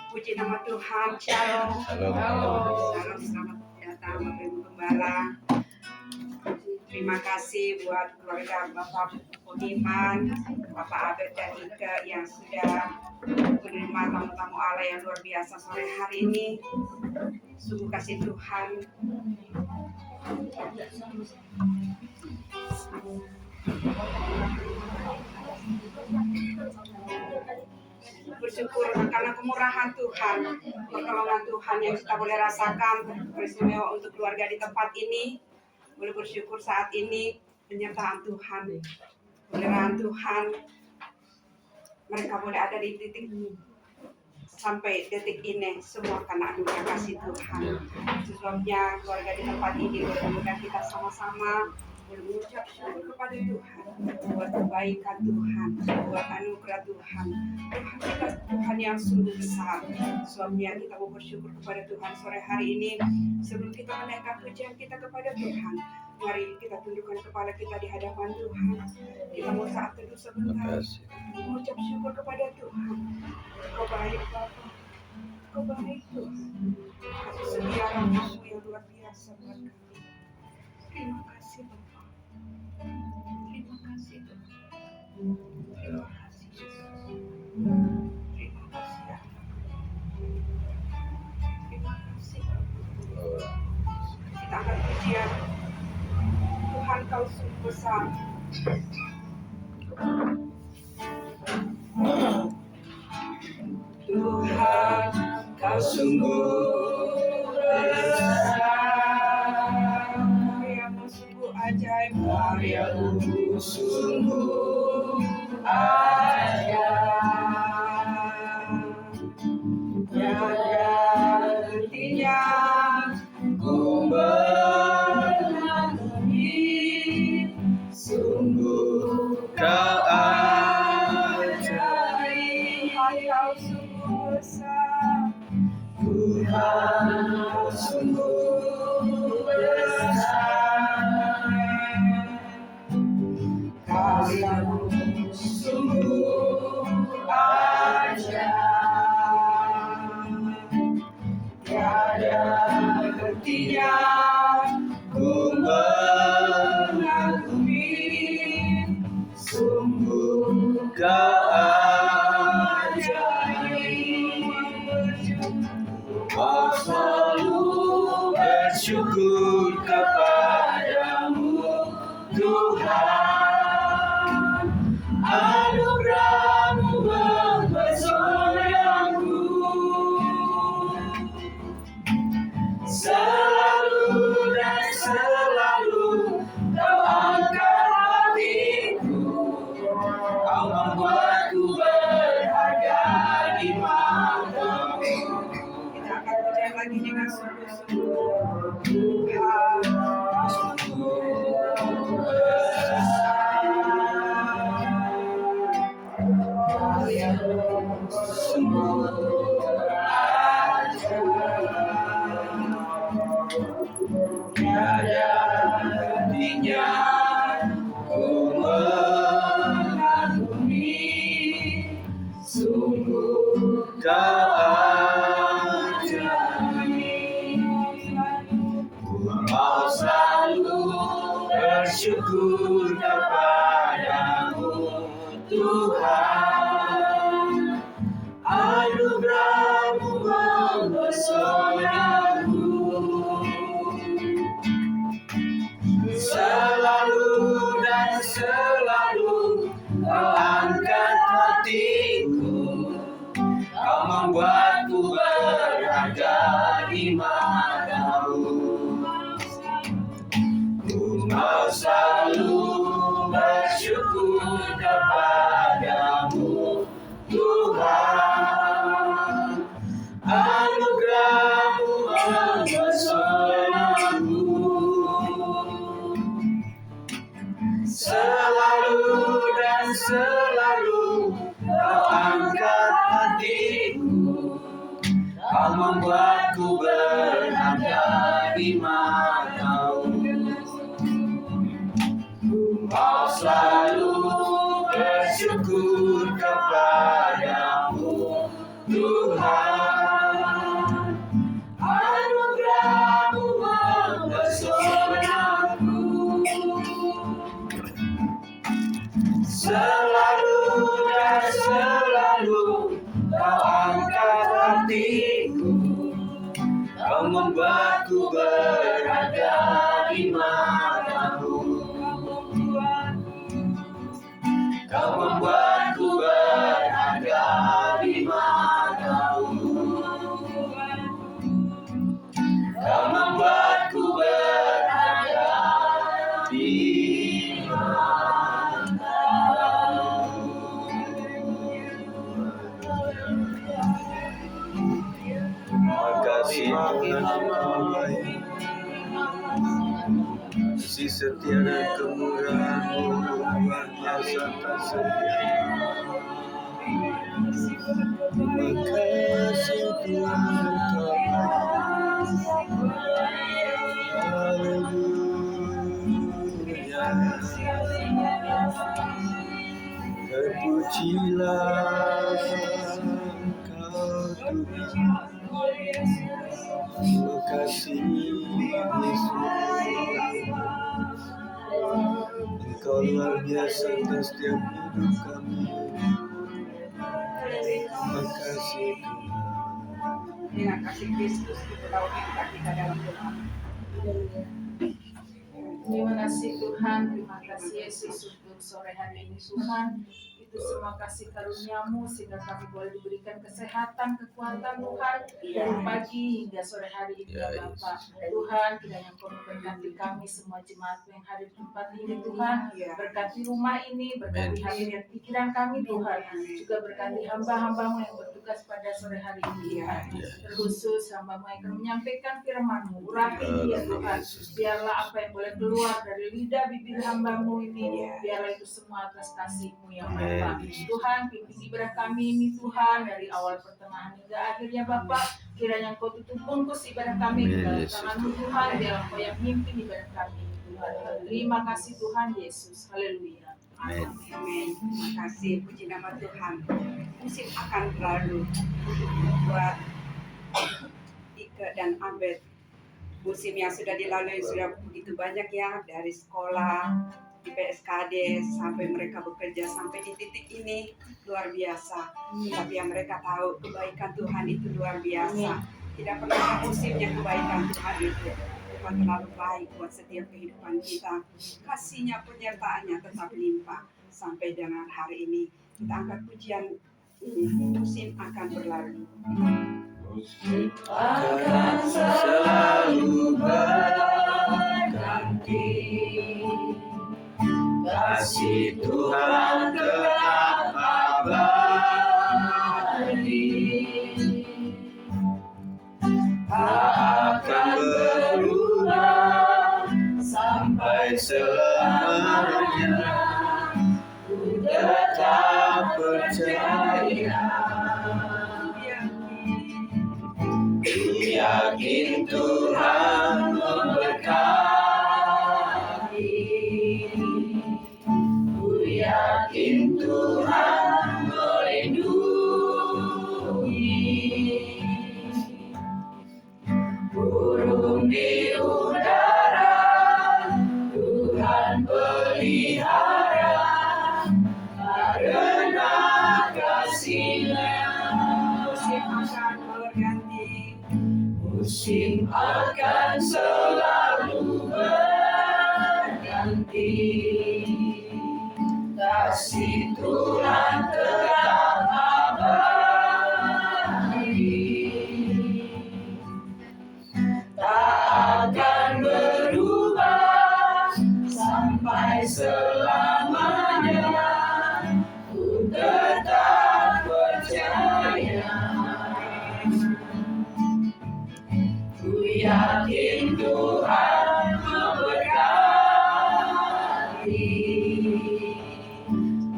Puji nama Tuhan. Shalom. Shalom. Selamat datang Bapak Ibu Gembala. Terima kasih buat keluarga Bapak Budiman, Bapak Abed dan Ika yang sudah menerima tamu-tamu Allah yang luar biasa sore hari ini. Sungguh kasih Tuhan. Bersyukur karena kemurahan Tuhan, pertolongan Tuhan yang kita boleh rasakan, beristimewa untuk keluarga di tempat ini. Boleh bersyukur saat ini penyertaan Tuhan, kemurahan Tuhan. Mereka boleh ada di titik sampai detik ini semua karena anugerah kasih Tuhan. Sebabnya keluarga di tempat ini mudah-mudahan kita sama-sama mengucap syukur kepada Tuhan buat kebaikan Tuhan, buat anugerah Tuhan. Tuhan yang sungguh besar. Sebabnya kita mau bersyukur kepada Tuhan sore hari ini. Sebelum kita menaikkan pujian kita kepada Tuhan, mari kita tundukkan kepala kita di hadapan Tuhan. Kita mau saat teduh sebentar mengucap syukur kepada Tuhan. Kau baik Bapa, Kau baik Tuhan. Kasih setia rahmat-Mu yang luar biasa buat kami. Terima kasih Bapa. Terima kasih Tuhan. Terima kasih Yesus. Terima kasih ya. Terima kasih Bapa. Kita akan pujian. Tuhan Kau sungguh besar. Tuhan Kau sungguh besar. Karya-Mu sungguh ajaib. Karya-Mu sungguh ajaib. Tiada hentinya ku mengagumi. Sungguh Kau ajaib. Kau sungguh besar. Tuhan Kau sungguh besar. Karya-Mu sungguh ajaib. Tiada hentinya ku mengagumi. Sungguh Kau ajaib. Kau selalu bersyukur kepada-Mu Tuhan. Anugerah-Mu mempesonaku. Selalu dan selalu Kau angkat hatiku. Kau membuatku berharga di mata-Mu. Kita akan pujian lagi dengan sungguh-sungguh. Tuhan sungguh besar. Karya-Mu sungguh ajaib. Tiada hentinya ku mengagumi. Sungguh Kau ajaib. Mau selalu bersyukur kepada-Mu Tuhan. Anugerah-Mu mempesonaku. Selalu dan selalu Kau angkat hatiku. Kau membuatku berharga di mata-Mu. Ku mau selalu bersyukur kepada-Mu Tuhan. Anugerah-Mu mempesonaku. Selalu dan selalu Kau angkat hatiku. Kau membuatku berharga di mata-Mu. Kau selalu bersyukur kepada-Mu Tuhan. hatiku, Kau membuatku berada di matamu. Kau membuatku berada di matamu. Kau membuatku berada di matamu. Makasih Tuhan Engkau baik, kasih setia dan kemurahan-Mu luar biasa tak setia. Makasih Tuhan Engkau baik. Haleluya. Terpujilah Engkau Tuhan. Terima kasih Yesus. Engkau luar biasa atas setiap hidup kami. Terima kasih Tuhan. Dengan kasih Kristus kita tahu kita dalam Tuhan. Terima kasih Tuhan, terima kasih Yesus untuk sore hari ini Tuhan. Itu semua kasih karunia-Mu sehingga kami boleh diberikan kesehatan, kekuatan Tuhan dari pagi hingga sore hari ini ya Bapa. Tuhan, kiranya Kau memberkati kami semua jemaat yang hadir di tempat ini Tuhan. Berkati rumah ini, berkati hati dan pikiran kami Tuhan. Juga berkati hamba-hamba-Mu yang bertugas pada sore hari ini Tuhan. Terkhusus hamba-Mu yang akan menyampaikan firman-Mu. Urapi dia Tuhan. Biarlah apa yang boleh keluar dari lidah bibir hamba-Mu ini, biarlah itu semua atas kasih-Mu ya Bapa. Tuhan, pimpin ibadah kami ini Tuhan dari awal pertengahan hingga akhirnya Bapa. Kiranya Engkau tutup bungkus ibadah kami di dalam tangan-Mu Tuhan. Biarlah Engkau yang mimpin ibadah kami Tuhan. Terima kasih Tuhan Yesus. Haleluya. Amin. Terima kasih, puji nama Tuhan. Musim akan berlalu buat Ike dan Abed. Musim yang sudah dilalui sudah begitu banyak ya, dari sekolah, di PSKD sampai mereka bekerja sampai di titik ini luar biasa. Tapi yang mereka tahu kebaikan Tuhan itu luar biasa. Tidak pernah ada musimnya kebaikan Tuhan itu. Tuhan terlalu baik buat setiap kehidupan kita. Kasih-Nya, penyertaannya tetap limpah sampai dengan hari ini. Kita angkat pujian ini, musim akan berlalu. Musim akan selalu berganti, kasih Tuhan tetap abadi, tak akan berubah sampai selamanya. Ku tetap percaya, ku yakin Tuhan memberkati, ku yakin Tuhan melindungi. Burung di udara Tuhan pelihara, karena kasih-Nya musim akan selalu berganti, kasih Tuhan tetap abadi, tak akan berubah sampai selamanya. Ku tetap percaya, ku yakin Tuhan memberkati,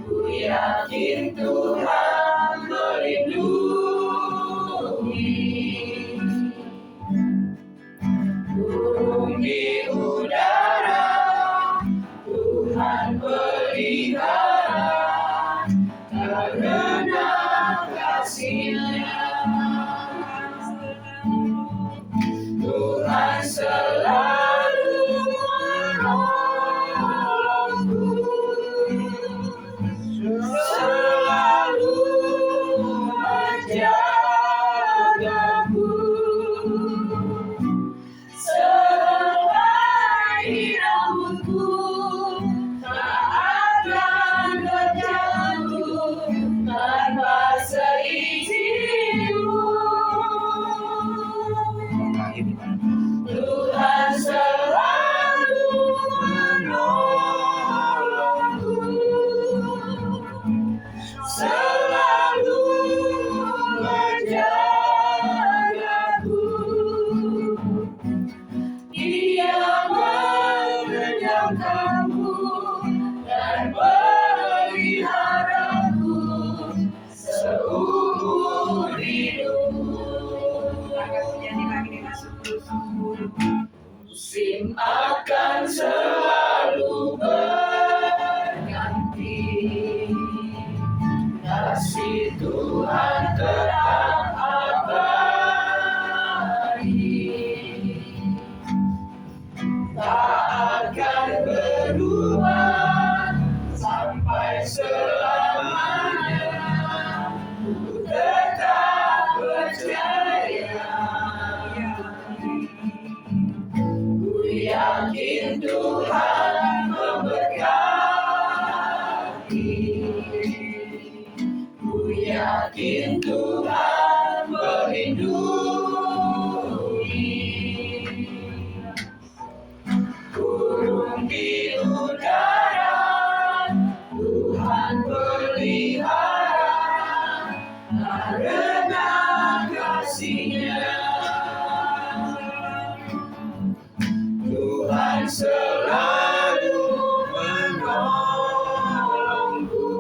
ku yakin Tuhan melindungi. Burung di udara Tuhan pelihara, karena kasih-Nya Tuhan selalu menolongku, selalu menjaga musim akan selalu berganti. Kasih Tuhan tetap abadi, tak akan berubah sampai selamanya. Ku tetap percaya, ku yakin Tuhan memberkati, ku yakin Tuhan melindungi. Burung di udara Tuhan pelihara, karena kasih-Nya Tuhan selalu menolongku,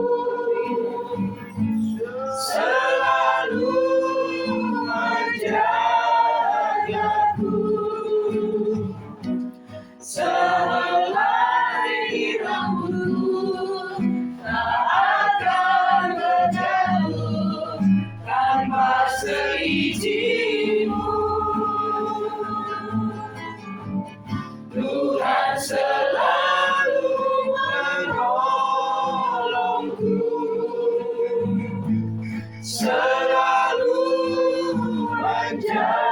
selalu menjagaku. Sehelai rambut tak akan berjatuh tanpa seizin-Mu. Tuhan selalu menolongku, selalu menjagaku.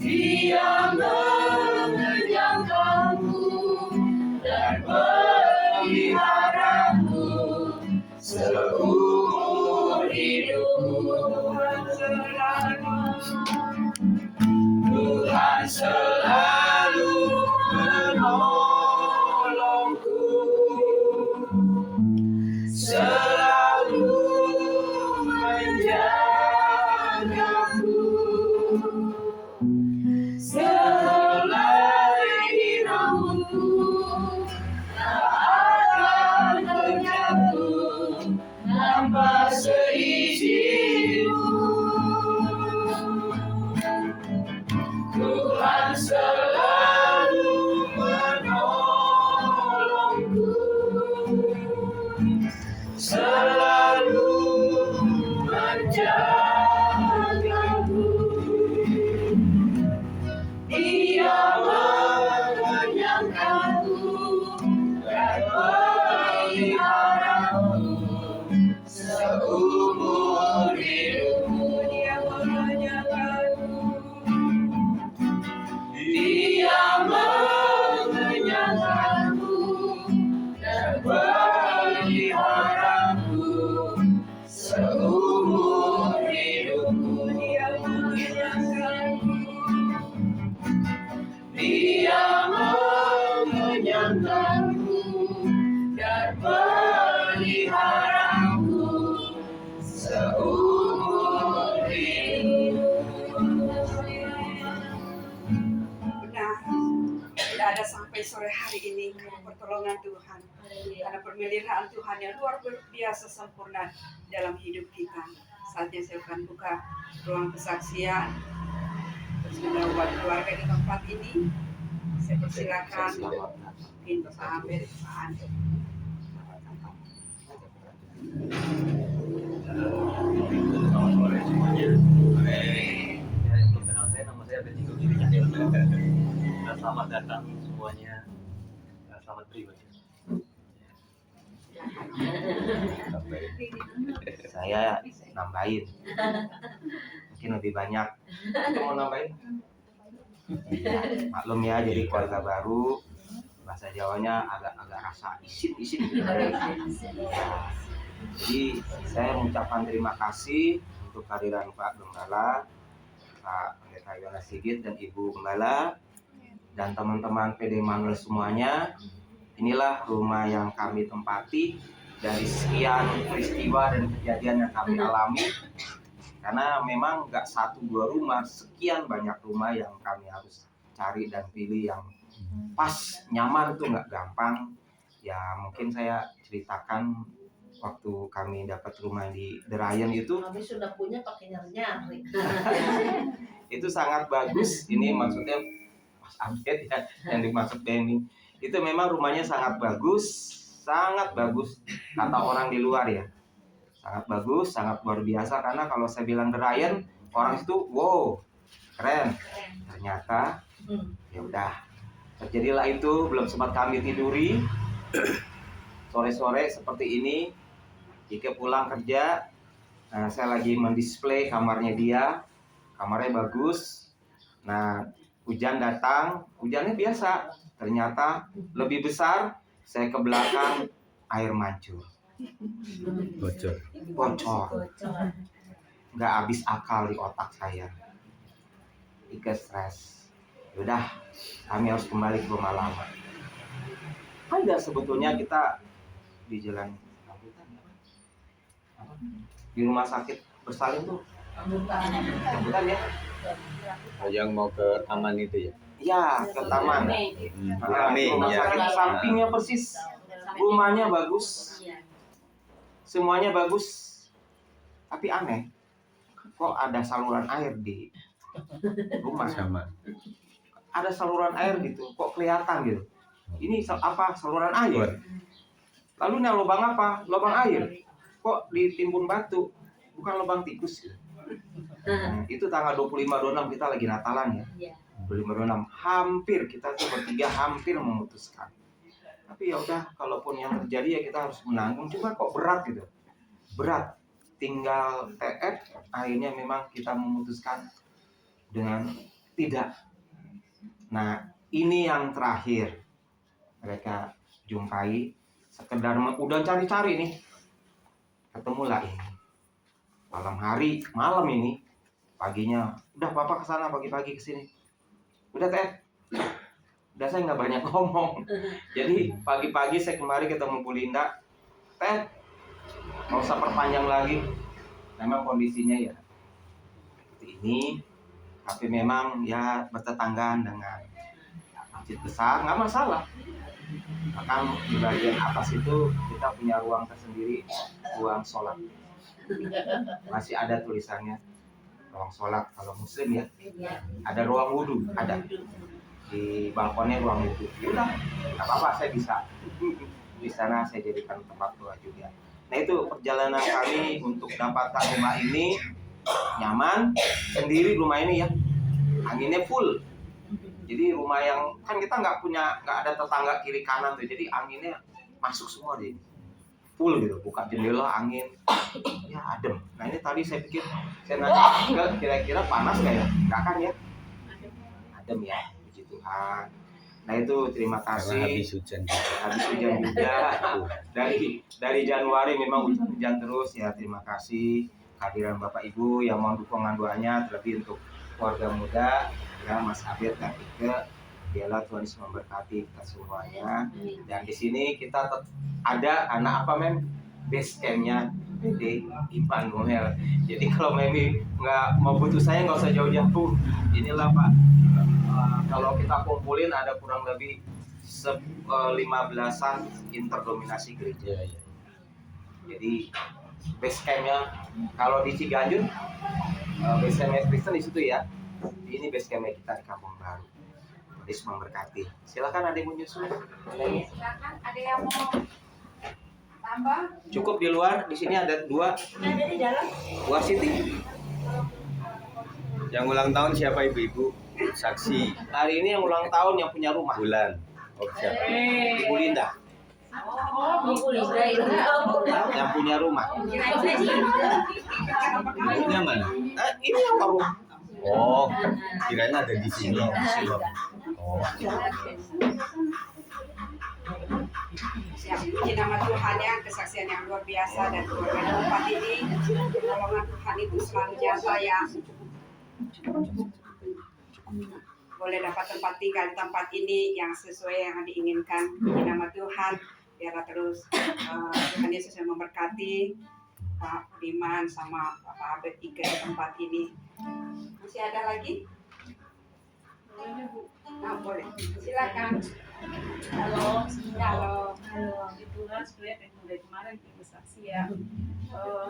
Dia mengenyangkanku dan peliharaku seumur hidupku. Tuhan selalu menolongku, selalu menjagaku. Sehelai rambutku tak akan terjatuh tanpa seizin-Mu. Tuhan selalu menolongku, selalu menjagaku. Dia mengenyangkanku dan peliharaku seumur hidupku. Dia mengenyangkanku, Dia mengenyangkanku dan peliharaku seumur hidupku. Dia mengenyangkanku, Dia mengenyangkanku dan peliharaku seumur hidupku. Benar, tidak ada sampai sore hari ini pertolongan Tuhan, karena pemeliharaan Tuhan yang luar biasa sempurna dalam hidup kita. Saatnya saya akan buka ruang kesaksian. Sudah buat keluarga di tempat ini, saya persilakan mungkin Pak Amir, Pak Andi. Selamat sore semuanya. Ya, yang belum kenal saya, nama saya Benito Giri Cahyo. Dan selamat datang semuanya. Selamat beribadah. Saya nambahin, mungkin lebih banyak. Mau nambahin? Maklum ya, jadi keluarga baru, bahasa Jawanya agak rasa isin-isin gitu. Jadi saya mengucapkan terima kasih untuk kehadiran Pak Gembala, Pak Pendeta Yohanes Sigit dan Ibu Gembala dan teman-teman PD Manuel semuanya. Inilah rumah yang kami tempati dari sekian peristiwa dan kejadian yang kami alami. Karena memang nggak 1-2 rumah, sekian banyak rumah yang kami harus cari dan pilih yang pas, nyaman itu nggak gampang. Ya mungkin saya ceritakan waktu kami dapat rumah di Derayan itu Kami sudah punya pakai nyari-nyari. itu sangat bagus. Ini maksudnya Mas Abed ya, yang dimaksud Benny. Itu memang rumahnya sangat bagus kata orang di luar ya. Sangat bagus, sangat luar biasa, karena kalau saya bilang Derayan, orang itu wow, keren. Ternyata ya udah terjadilah itu, belum sempat kami tiduri. Sore-sore seperti ini, jika pulang kerja, saya lagi mendisplay kamarnya dia. Kamarnya bagus. Nah, hujan datang, hujannya biasa. Ternyata lebih besar, saya ke belakang, air mancur. Bocor. Nggak habis akal di otak saya. Ika stres. Udah, kami harus kembali ke rumah lama. Ada sebetulnya kita di jalan di rumah sakit bersalin tuh rambutan ya. Yang mau ke taman itu ya? Iya, ke taman. Rumah sakit sampingnya persis. Rumahnya bagus. Semuanya bagus. Tapi aneh. Kok ada saluran air di rumah? Sama. Ada saluran air gitu. Kok kelihatan gitu? Ini apa? Saluran air. Lalu ini lubang apa? Lubang air. Kok ditimbun batu? Bukan lubang tikus gitu. Itu tanggal 25/26 kita lagi Natalan ya. 25/26 hampir kita tuh bertiga hampir memutuskan. Tapi ya udah, kalaupun yang terjadi ya kita harus menanggung. Cuma kok berat gitu. Berat. Tinggal TF, akhirnya memang kita memutuskan dengan tidak. Nah, ini yang terakhir mereka jumpai. Sekedar udah cari-cari nih. Ketemulah ini. Malam ini, paginya, udah papa kesana pagi-pagi kesini. Udah Teh, udah saya nggak banyak ngomong. Jadi pagi-pagi saya kemari ketemu Bu Linda. Teh, nggak usah perpanjang lagi. Memang kondisinya ya seperti ini. Tapi memang ya bertetanggaan dengan masjid besar, nggak masalah. Bahkan di bagian atas itu kita punya ruang tersendiri, ruang sholat. Masih ada tulisannya ruang sholat kalau muslim ya. Ada ruang wudhu, ada di balkonnya ruang wudhu. Yaudah, nggak apa-apa, saya bisa di sana saya jadikan tempat doa juga. Nah itu perjalanan kami untuk dapatkan rumah ini nyaman sendiri. Rumah ini ya anginnya full. Jadi rumah yang kan kita nggak ada tetangga kiri kanan tuh, jadi anginnya masuk semua deh, full gitu, buka jendela angin, ya adem. Nah ini tadi saya pikir, saya nanya kira-kira panas nggak ya? Nggak kan ya? Adem ya, puji Tuhan. Nah itu terima kasih. Habis hujan juga. Dari Januari memang hujan terus ya. Terima kasih kehadiran Bapak Ibu yang mau dukungan doanya, terlebih untuk keluarga muda ya, Mas Abed dan Ike. Biarlah Tuhan Yesus memberkati kita semuanya. Dan di sini kita ada anak apa base campnya PD Immanuel. Jadi kalau Memi nggak mau butuh saya nggak usah jauh-jauh. Inilah Pak. Kalau kita kumpulin ada kurang lebih 15-an interdominasi gereja. Jadi base campnya kalau di Ciganjur base campnya Kristen di situ ya. Ini base campnya kita di Kampung Baru. Yesus memberkati. Silakan ada yang mau nyusul. Silakan, ada yang mau tambah? Cukup di luar. Di sini ada dua. Ada di dalam. Luar Siti. Yang ulang tahun siapa ibu-ibu? Saksi. Hari ini yang ulang tahun yang punya rumah. Bulan. Oh siapa? Ibu Linda. Yang punya rumah. Ibunya mana? Ini yang baru. Oh, kiranya ada di sini. Oh. Puji nama Tuhan ya, kesaksian yang luar biasa dan keluarga tempat ini. Pertolongan Tuhan itu selalu nyata ya. Boleh dapat tempat tinggal di tempat ini yang sesuai yang diinginkan. Puji nama Tuhan. Biarlah terus Tuhan Yesus yang memberkati Pak Budiman sama Bapak Abed Ike di tempat ini. Masih ada lagi? Nah, boleh. Silakan. Halo, Halo. Itulah sebenarnya pengen dari kemarin bersaksi ya.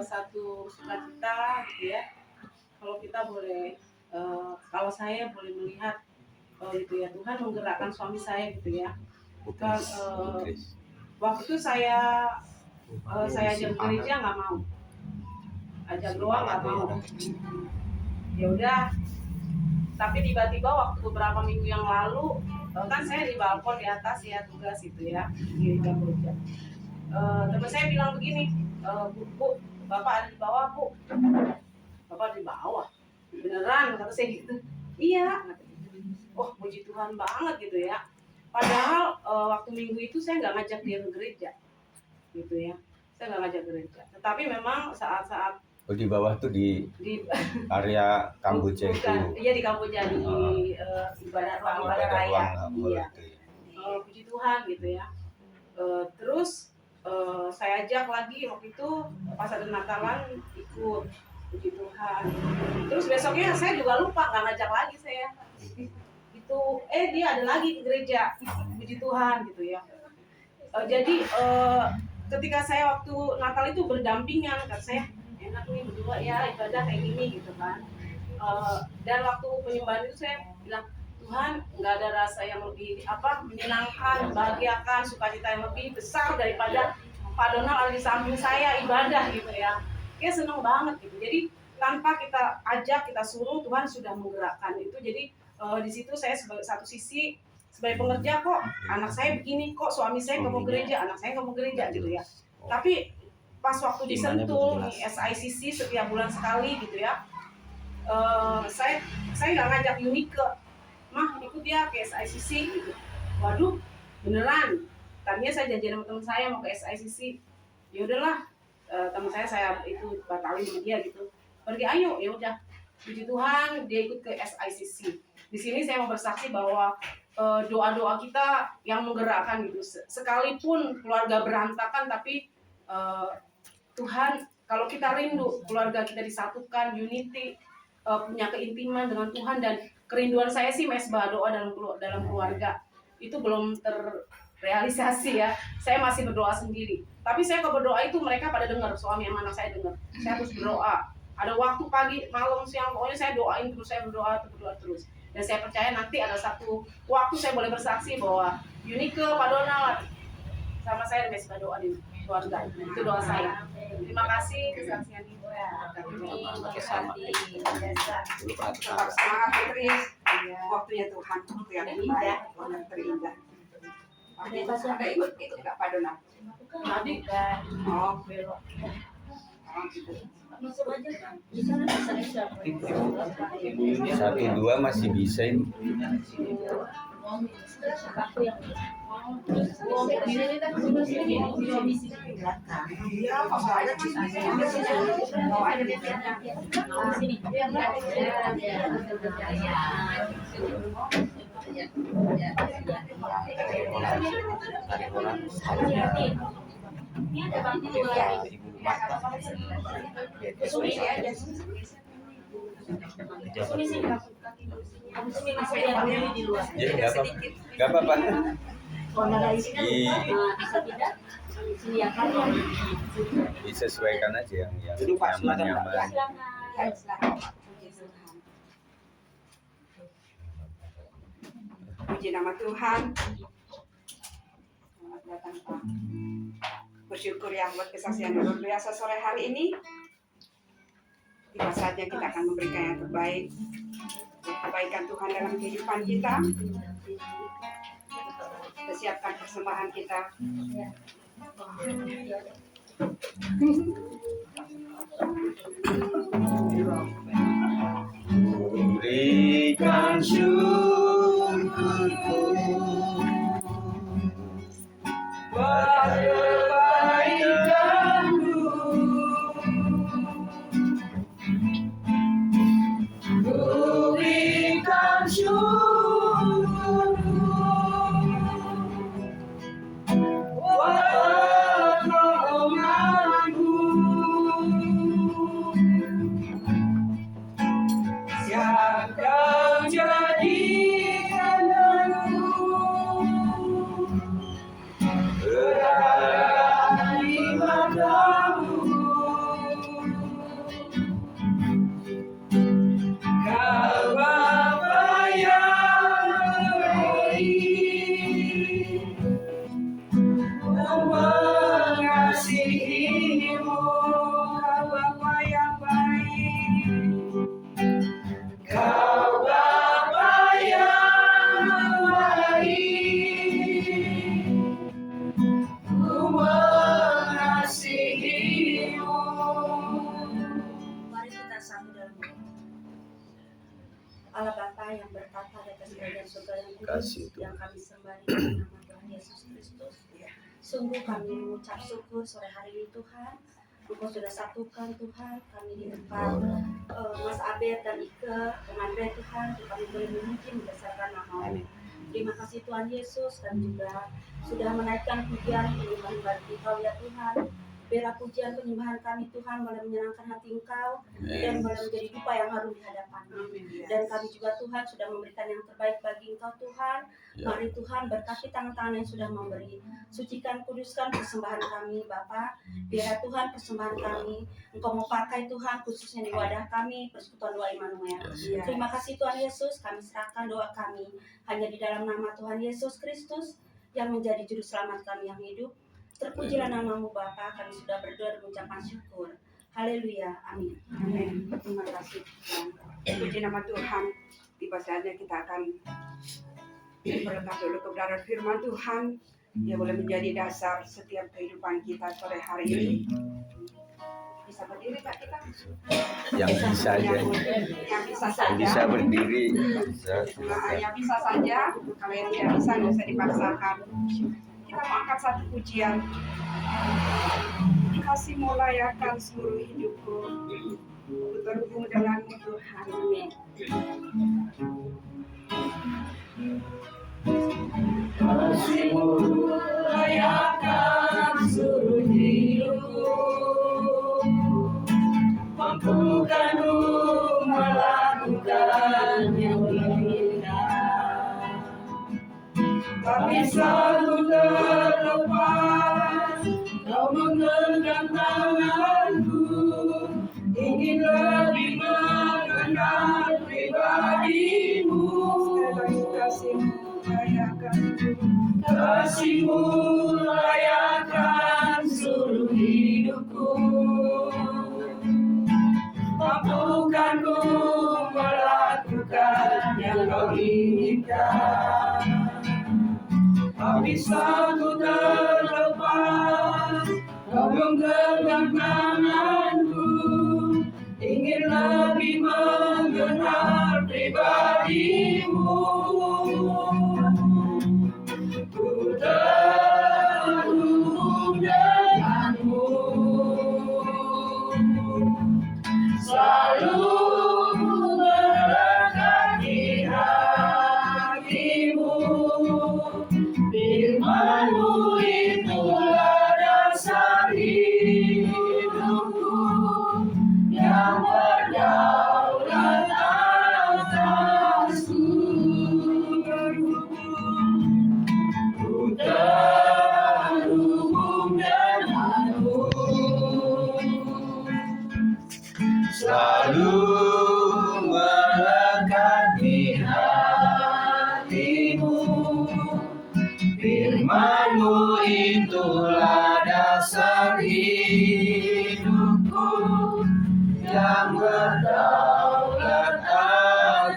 Satu sukacita gitu ya. Kalau kita boleh, kalau saya boleh melihat gitu ya, Tuhan menggerakkan suami saya gitu ya. Bukan waktu itu saya ajak gereja nggak mau, ajak doa nggak mau. Ya udah, tapi tiba-tiba waktu beberapa minggu yang lalu kan saya di balkon di atas ya tugas itu ya di gereja. Teman saya bilang begini, bu, bapak ada di bawah bu, bapak ada di bawah, beneran kata saya gitu. Iya, oh puji Tuhan banget gitu ya. Padahal waktu minggu itu saya nggak ngajak dia ke gereja, gitu ya. Saya nggak ngajak gereja. Tetapi memang saat-saat di bawah tuh di area Kamboja itu. Iya di Kamboja di ibadah raya. Iya. Puji Tuhan gitu ya. Terus saya ajak lagi waktu itu pas ada Natalan ikut, puji Tuhan. Terus besoknya saya juga lupa nggak ngajak lagi saya. Itu dia ada lagi ke gereja, puji Tuhan gitu ya. Jadi ketika saya waktu Natal itu berdampingan kan saya enak nih berdua ya ibadah kayak gini gitu kan. Dan waktu penyembahan itu saya bilang, Tuhan nggak ada rasa yang lebih menyenangkan, membahagiakan, sukacita yang lebih besar daripada Pak Donald ada di samping saya ibadah gitu ya. Dia seneng banget gitu. Jadi tanpa kita ajak, kita suruh, Tuhan sudah menggerakkan itu. Jadi di situ saya sebagai satu sisi sebagai pengerja kok anak saya begini, kok suami saya nggak mau gereja, anak saya nggak mau gereja gitu ya. Tapi pas waktu di Sentul di SICC setiap bulan sekali gitu ya, saya nggak ngajak Yunike, mah ikut dia ke SICC gitu. Waduh beneran, tadinya saya janjian sama teman saya mau ke SICC, ya udahlah teman saya itu batalin sama dia gitu, pergi ayo, ya udah. Puji Tuhan dia ikut ke SICC. Di sini saya mau bersaksi bahwa doa-doa kita yang menggerakkan gitu, sekalipun keluarga berantakan tapi Tuhan, kalau kita rindu keluarga kita disatukan, unity, punya keintiman dengan Tuhan, dan kerinduan saya sih mesbah doa dalam keluarga itu belum terrealisasi ya. Saya masih berdoa sendiri. Tapi saya kalau berdoa itu mereka pada dengar, suami sama anak saya dengar. Saya terus berdoa. Ada waktu pagi, malam, siang, pokoknya saya doain terus, saya berdoa terus. Dan saya percaya nanti ada satu waktu saya boleh bersaksi bahwa Yunike, Pak Donald, sama saya ada mesbah doa di keluarga. Itu doa saya. Terima kasih kesaksian Ibu ya. Tetap semangat Putri. Waktunya Tuhan, waktu yang terbaik, waktu yang terindah. Ada ikut nggak Pak Donald? Tadi Oh, Satu dua masih bisa ini. Ya nggak apa-apa. Disesuaikan aja yang nyaman. Puji nama Tuhan. Selamat datang Pak. Bersyukur ya buat kesaksian yang luar biasa sore hari ini. Tiba saatnya kita akan memberikan yang terbaik, kebaikan Tuhan dalam kehidupan kita. Kita siapkan persembahan kita. Berikan syukurku pada kebaikan-Mu. Berikan syukurku pada kemurahan-Mu. Kau Bapa yang baik. Kau Bapa yang baik, ku mengasihimu. Mari kita sambut dalam doa. Allah Bapa yang bertata di atas kerajaan surga yang Kasih kudus, Tuhan. yang kami sembah di dalam nama Tuhan Yesus Kristus. Sungguh kami mengucap syukur sore hari ini Tuhan. Engkau sudah satukan Tuhan kami di depan Mas Abed dan Ike dengan Andre Tuhan. Kami boleh memuji membesarkan nama. Terima kasih Tuhan Yesus, dan juga sudah menaikkan pujian penyembahan bagi Engkau ya Tuhan. Biarlah pujian penyembahan kami Tuhan boleh menyenangkan hati Engkau dan boleh menjadi dupa yang harum di hadapan-Mu. Dan kami juga Tuhan sudah memberikan yang terbaik bagi Engkau Tuhan. Mari Tuhan berkati tangan-tangan yang sudah memberi. Sucikan, kuduskan persembahan kami Bapa. Biarlah Tuhan persembahan kami Engkau mau pakai Tuhan khususnya di wadah kami Persekutuan Doa Immanuel. Terima kasih Tuhan Yesus, kami serahkan doa kami hanya di dalam nama Tuhan Yesus Kristus yang menjadi juru selamat kami yang hidup. Terpujilah namamu Bapa, kami sudah berdoa dan mengucapkan syukur. Haleluya, amin. Amin. Terima kasih Tuhan. Puji nama Tuhan. Tiba saatnya kita akan berlekat dulu kebenaran firman Tuhan yang boleh menjadi dasar setiap kehidupan kita sore hari ini. Bisa berdiri Kak kita? Yang bisa aja. Yang bisa saja. Bisa berdiri. Bisa. Yang bisa saja. Kalau yang tidak bisa nggak usah dipaksakan. Kita mau angkat satu pujian. Kasih-Mu layakan seluruh hidupku. Ku terhubung denganmu Tuhan. Amin. Kasih-Mu layakan seluruh hidupku, mampukanku melakukan yang indah. Tak bisa ku terlepas, Kau menggenggam tanganku, ingin lebih mengenal pribadi-Mu. Kasih-Mu layakan seluruh hidupku, mampukanku melakukan yang Kau inginkan. Tak bisa ku terlepas, Kau menggenggam tanganku, ingin lebih mengenal pribadi-Mu. Ku terhubung denganmu, selalu melekat di hatimu. Firman-Mu itulah dasar hidupku, yang berdaulat atasku. Ku terhubung denganmu, selalu melekat di hatimu. Firman-Mu itulah dasar hidupku, yang berdaulat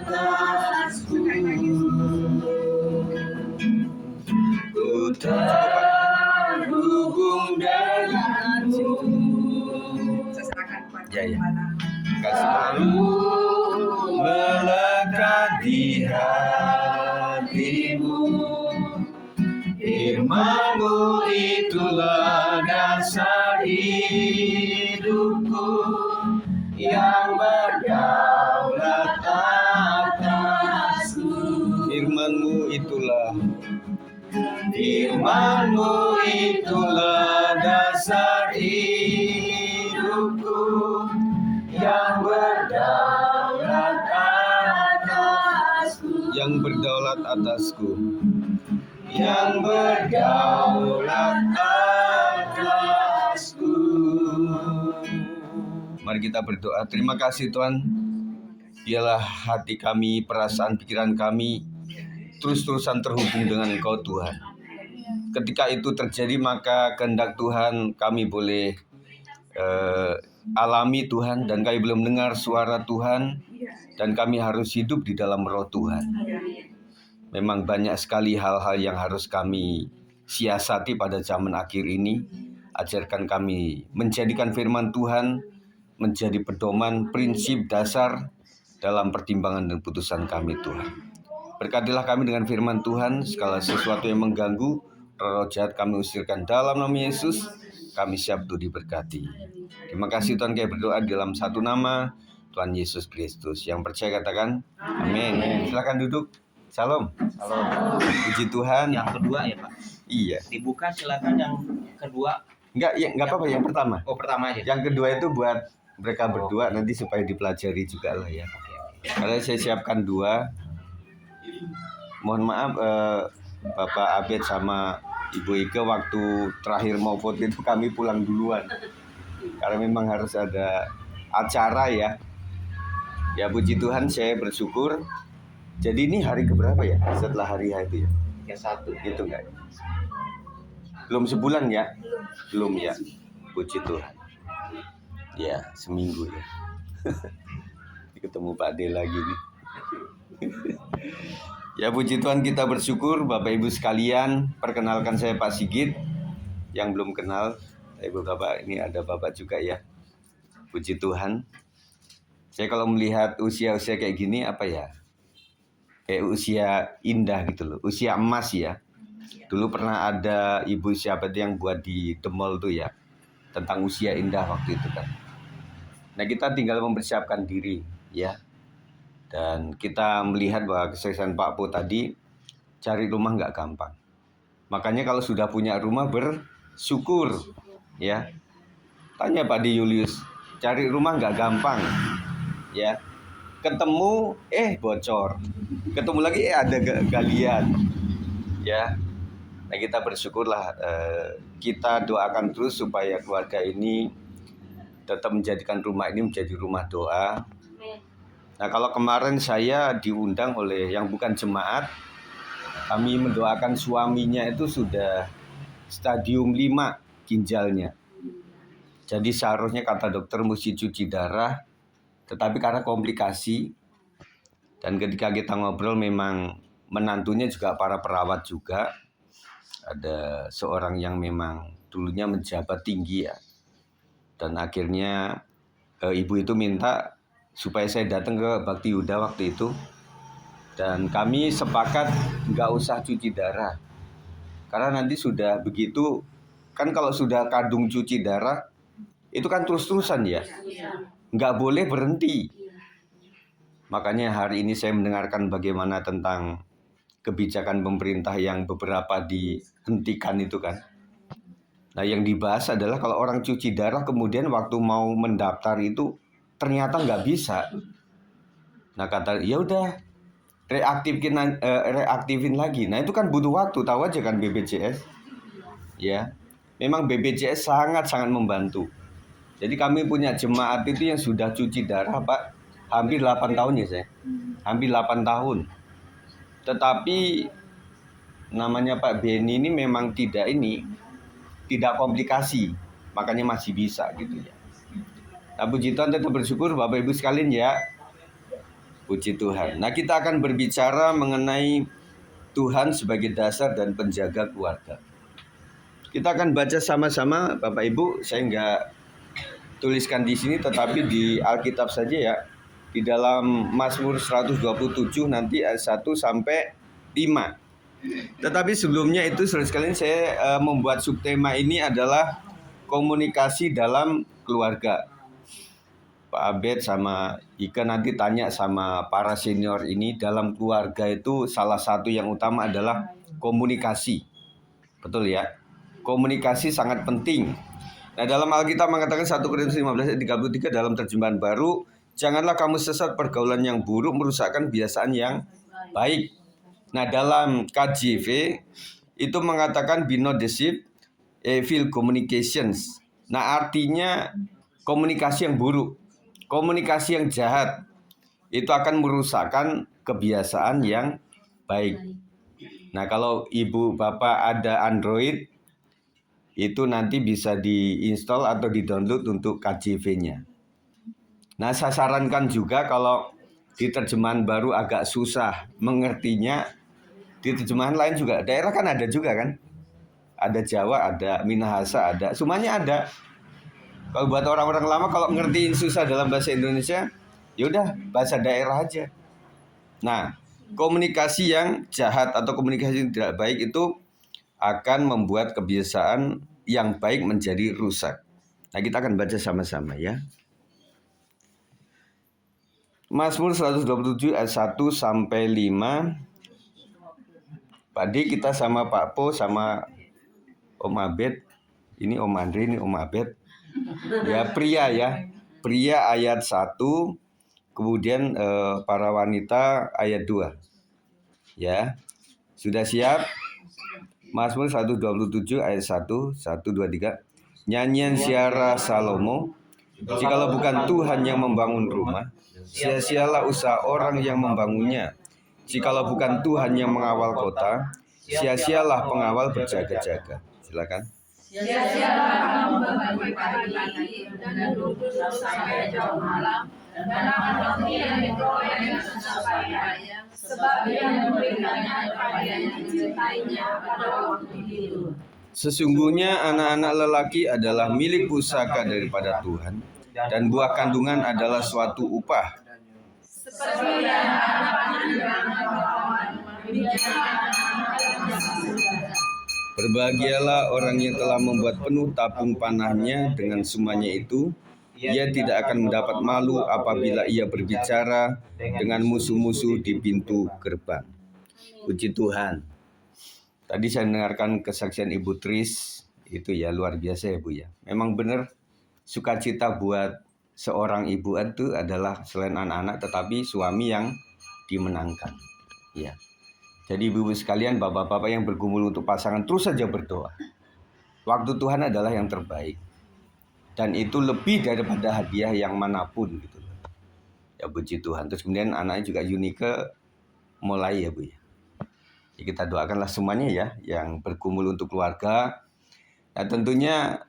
atasku. Ku terhubung denganmu, Saya serahkan kepada Ya, ya. Tuhan. selalu melekat di hatimu. Firman-Mu itulah dasar hidupku, yang berdaulat atasku. Firman-Mu itulah dasar hidupku, yang berdaulat atasku. Yang berdaulat atasku. Yang berdaulat atasku. Mari kita berdoa. Terima kasih Tuhan. Biarlah hati kami, perasaan, pikiran kami terus-terusan terhubung dengan Engkau Tuhan. Ketika itu terjadi, maka kehendak Tuhan kami boleh alami Tuhan, dan kami belum dengar suara Tuhan, dan kami harus hidup di dalam roh Tuhan. Memang banyak sekali hal-hal yang harus kami siasati pada zaman akhir ini. Ajarkan kami menjadikan firman Tuhan menjadi pedoman, prinsip dasar dalam pertimbangan dan putusan kami, Tuhan. Berkatilah kami dengan firman Tuhan, segala sesuatu yang mengganggu, roh jahat kami usirkan dalam nama Yesus. Kami siap untuk diberkati. Terima kasih Tuhan, kami berdoa dalam satu nama Tuhan Yesus Kristus. Yang percaya katakan amin. Silakan duduk. Salam. Halo. Puji Tuhan. Yang kedua ya Pak. Iya. Dibuka silakan yang kedua. Enggak apa-apa, yang pertama. Oh, pertama aja. Yang kedua itu buat mereka berdua, nanti supaya dipelajari juga lah ya. Kalau saya siapkan dua. Mohon maaf Bapak Abed sama Ibu Ike, waktu terakhir mau foto itu kami pulang duluan. Karena memang harus ada acara ya. Ya puji Tuhan, saya bersyukur. Jadi ini hari keberapa ya setelah hari H itu ya? Yang satu. Gitu enggak? Belum sebulan ya? Belum ya. Puji Tuhan. Ya, seminggu ya. Ketemu Pak D lagi nih. Ya puji Tuhan, kita bersyukur Bapak Ibu sekalian. Perkenalkan saya Pak Sigit. Yang belum kenal, Ibu Bapak, ini ada Bapak juga ya. Puji Tuhan. Saya kalau melihat usia-usia kayak gini apa ya? Kayak usia indah gitu loh. Usia emas ya. Dulu pernah ada ibu siapa itu yang buat di The Mall tuh ya. Tentang usia indah waktu itu kan. Nah kita tinggal mempersiapkan diri ya. Dan kita melihat bahwa kesuksesan Pak Po tadi, cari rumah nggak gampang. Makanya kalau sudah punya rumah bersyukur ya. Tanya Pak D Julius, cari rumah nggak gampang ya. Ketemu bocor. Ketemu lagi ada galian ya. Nah kita bersyukurlah, kita doakan terus supaya keluarga ini tetap menjadikan rumah ini menjadi rumah doa. Nah kalau kemarin saya diundang oleh yang bukan jemaat, kami mendoakan suaminya itu sudah stadium 5 ginjalnya. Jadi seharusnya kata dokter mesti cuci darah, tetapi karena komplikasi, dan ketika kita ngobrol memang menantunya juga para perawat juga, ada seorang yang memang dulunya menjabat tinggi ya, dan akhirnya ibu itu minta supaya saya datang ke Bakti Yuda waktu itu, dan kami sepakat nggak usah cuci darah karena nanti sudah begitu kan, kalau sudah kadung cuci darah itu kan terus-terusan ya, nggak boleh berhenti. Makanya hari ini saya mendengarkan bagaimana tentang kebijakan pemerintah yang beberapa dihentikan itu kan. Nah yang dibahas adalah kalau orang cuci darah kemudian waktu mau mendaftar itu ternyata nggak bisa. Nah kata ya udah reaktifin lagi. Nah itu kan butuh waktu, tahu aja kan BPJS. Ya, memang BPJS sangat-sangat membantu. Jadi kami punya jemaat itu yang sudah cuci darah Pak, hampir 8 tahun ya saya. Hampir 8 tahun. Tetapi namanya Pak Beni ini memang tidak komplikasi, makanya masih bisa gitu ya. Nah puji Tuhan, tetap bersyukur Bapak Ibu sekalian ya. Puji Tuhan. Nah kita akan berbicara mengenai Tuhan sebagai dasar dan penjaga keluarga. Kita akan baca sama-sama Bapak Ibu. Saya nggak tuliskan di sini, tetapi di Alkitab saja ya. Di dalam Mazmur 127 nanti ayat 1 sampai 5. Tetapi sebelumnya itu saudara sekalian, saya membuat subtema ini adalah komunikasi dalam keluarga. Pak Abed sama Ika nanti tanya sama para senior ini, dalam keluarga itu salah satu yang utama adalah komunikasi. Betul ya? Komunikasi sangat penting. Nah dalam Alkitab mengatakan 1 Korintus 15 ayat 33 dalam terjemahan baru, janganlah kamu sesat pergaulan yang buruk merusakkan kebiasaan yang baik. Nah dalam KJV itu mengatakan be not deceived, evil communications. Nah artinya komunikasi yang buruk, komunikasi yang jahat itu akan merusakkan kebiasaan yang baik. Nah kalau ibu bapak ada Android, itu nanti bisa diinstal atau di-download untuk KJV-nya. Nah, saya sarankan juga kalau di terjemahan baru agak susah mengertinya, di terjemahan lain juga, daerah kan ada juga kan? Ada Jawa, ada Minahasa, ada, semuanya ada. Kalau buat orang-orang lama kalau ngertiin susah dalam bahasa Indonesia, yaudah bahasa daerah aja. Nah, komunikasi yang jahat atau komunikasi yang tidak baik itu akan membuat kebiasaan yang baik menjadi rusak. Nah, kita akan baca sama-sama ya. Mazmur 127 ayat 1 sampai 5. Pak D kita sama Pak Po sama Om Abed. Ini Om Andre, ini Om Abed. Ya, pria ya. Pria ayat 1, kemudian para wanita ayat 2. Ya. Sudah siap? Mazmur 127 ayat 1, 1, 2, 3. Nyanyian Syara Salomo. Jikalau bukan Tuhan yang membangun rumah, sia-sialah usaha orang yang membangunnya. Jikalau bukan Tuhan yang mengawal kota, sia-sialah pengawal berjaga-jaga. Silakan. Sia-sialah kamu bangun pagi-pagi dan duduk sampai jauh malam, dan akan roti yang diperoleh dengan susah payah, sebab dia memberikannya kepada yang dicintainya pada waktu tidur. Sesungguhnya anak-anak lelaki adalah milik pusaka daripada Tuhan, dan buah kandungan adalah suatu upah. Seperti yang anak panjang bawaan, demikian anak-anak yang sesudah. Berbahagialah orang yang telah membuat penuh tabung panahnya dengan semuanya itu. Ia tidak akan mendapat malu apabila ia berbicara dengan musuh-musuh di pintu gerbang. Puji Tuhan. Tadi saya mendengarkan kesaksian Ibu Tris, itu ya luar biasa ya Bu ya. Memang benar sukacita buat seorang ibu itu adalah selain anak-anak tetapi suami yang dimenangkan. Ya. Jadi ibu-ibu sekalian, bapak-bapak yang bergumul untuk pasangan terus saja berdoa. Waktu Tuhan adalah yang terbaik. Dan itu lebih daripada hadiah yang manapun gitu. Ya puji Tuhan. Terus kemudian anaknya juga Yunike mulai ya Bu ya. Ya, kita doakanlah semuanya ya yang bergumul untuk keluarga. Nah tentunya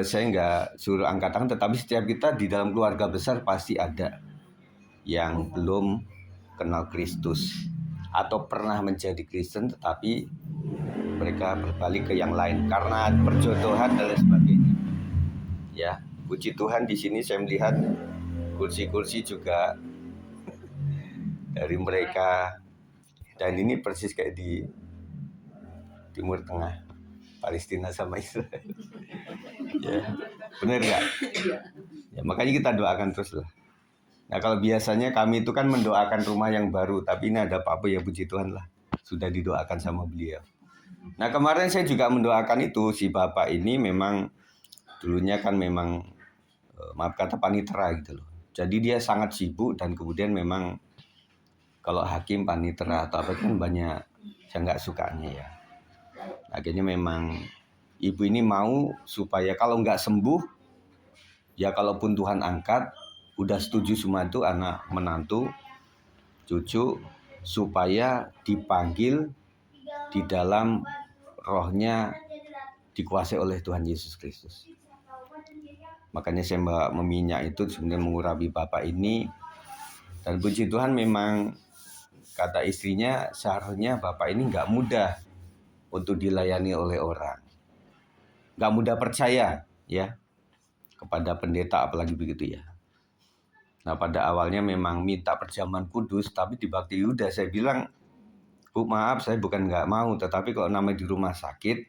saya nggak suruh angkat tangan, tetapi setiap kita di dalam keluarga besar pasti ada yang belum kenal Kristus atau pernah menjadi Kristen tetapi mereka berbalik ke yang lain karena perjodohan dan lain sebagainya. Ya, puji Tuhan di sini saya melihat kursi-kursi juga dari mereka. Dan ini persis kayak di Timur Tengah, Palestina sama Israel. Ya, benar nggak? Ya, makanya kita doakan terus lah. Nah kalau biasanya kami itu kan mendoakan rumah yang baru, tapi ini ada Pak Po ya puji Tuhan lah, sudah didoakan sama beliau. Nah kemarin saya juga mendoakan itu, si Bapak ini memang dulunya kan memang maaf kata panitera gitu loh. Jadi dia sangat sibuk dan kemudian memang kalau hakim panitera atau apa kan banyak saya nggak sukanya ya. Akhirnya memang ibu ini mau supaya kalau nggak sembuh, ya kalaupun Tuhan angkat, udah setuju semua itu anak menantu, cucu, supaya dipanggil di dalam rohnya dikuasai oleh Tuhan Yesus Kristus. Makanya saya meminyak itu sebenarnya mengurapi Bapak ini. Dan puji Tuhan memang kata istrinya seharusnya Bapak ini nggak mudah untuk dilayani oleh orang. Nggak mudah percaya ya kepada pendeta apalagi begitu ya. Nah pada awalnya memang minta perjamuan kudus, tapi di Bakti Yuda saya bilang, Bu maaf saya bukan nggak mau, tetapi kalau namanya di rumah sakit,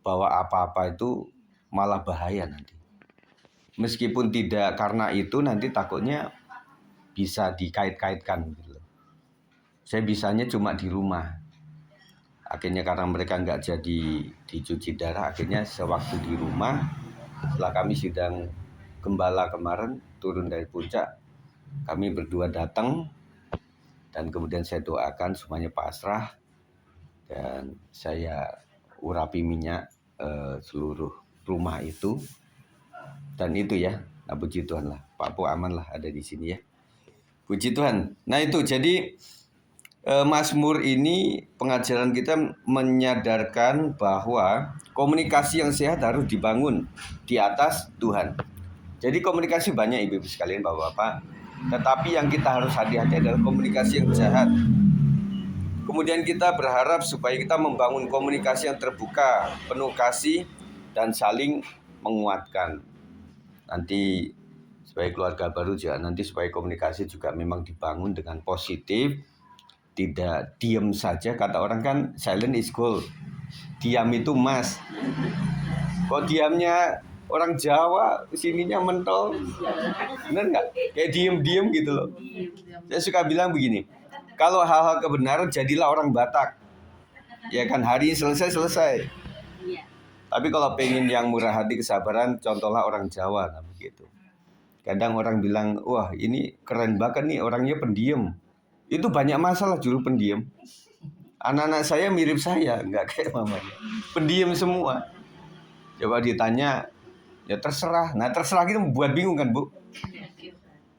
bawa apa-apa itu malah bahaya nanti. Meskipun tidak karena itu nanti takutnya bisa dikait-kaitkan gitu. Saya bisanya cuma di rumah. Akhirnya karena mereka nggak jadi dicuci darah, akhirnya sewaktu di rumah, setelah kami sidang gembala kemarin turun dari puncak, kami berdua datang dan kemudian saya doakan semuanya pasrah dan saya urapi minyak seluruh rumah itu dan itu ya. Nah puji Tuhan lah, Pak Po aman lah ada di sini ya. Puji Tuhan. Nah itu jadi Mazmur ini pengajaran kita menyadarkan bahwa komunikasi yang sehat harus dibangun di atas Tuhan. Jadi komunikasi banyak ibu-ibu sekalian, bapak-bapak. Tetapi yang kita harus hati-hati adalah komunikasi yang jahat. Kemudian kita berharap supaya kita membangun komunikasi yang terbuka, penuh kasih, dan saling menguatkan. Nanti sebagai keluarga baru juga nanti supaya komunikasi juga memang dibangun dengan positif. Tidak diam saja, kata orang kan silent is gold. Diam itu emas. Kok diamnya orang Jawa sininya mentol, bener nggak? Kayak diem-diem gitu loh. Saya suka bilang begini, kalau hal-hal kebenaran jadilah orang Batak, ya kan, hari selesai. Tapi kalau pengen yang murah hati kesabaran, contohlah orang Jawa, nah begitu. Kadang orang bilang, wah ini keren banget nih orangnya pendiam. Itu banyak masalah juru pendiam. Anak-anak saya mirip saya, nggak kayak mamanya. Pendiam semua. Coba ditanya, ya terserah. Nah terserah gitu buat bingung kan Bu?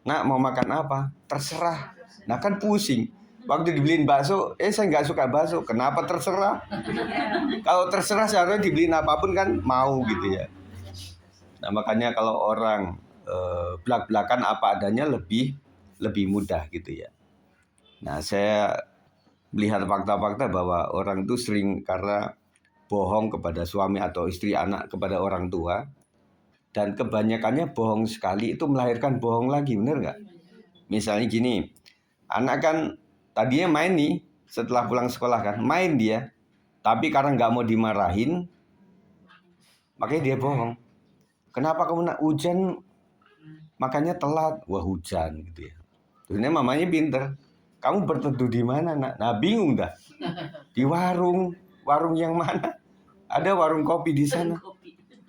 Nak mau makan apa? Terserah. Nah kan pusing. Waktu dibeliin bakso, saya nggak suka bakso. Kenapa terserah? Kalau terserah seharusnya dibeliin apapun kan mau gitu ya. Nah makanya kalau orang belak-belakan apa adanya lebih mudah gitu ya. Nah saya melihat fakta-fakta bahwa orang itu sering karena bohong kepada suami atau istri, anak kepada orang tua. Dan kebanyakannya bohong sekali itu melahirkan bohong lagi, bener nggak? Misalnya gini, anak kan tadinya main nih setelah pulang sekolah kan, main dia. Tapi karena nggak mau dimarahin, makanya dia bohong. Kenapa kamu nak hujan? Makanya telat. Wah hujan gitu ya. Terusnya mamanya pinter. Kamu berteduh di mana nak? Nah bingung dah. Di warung yang mana? Ada warung kopi di sana.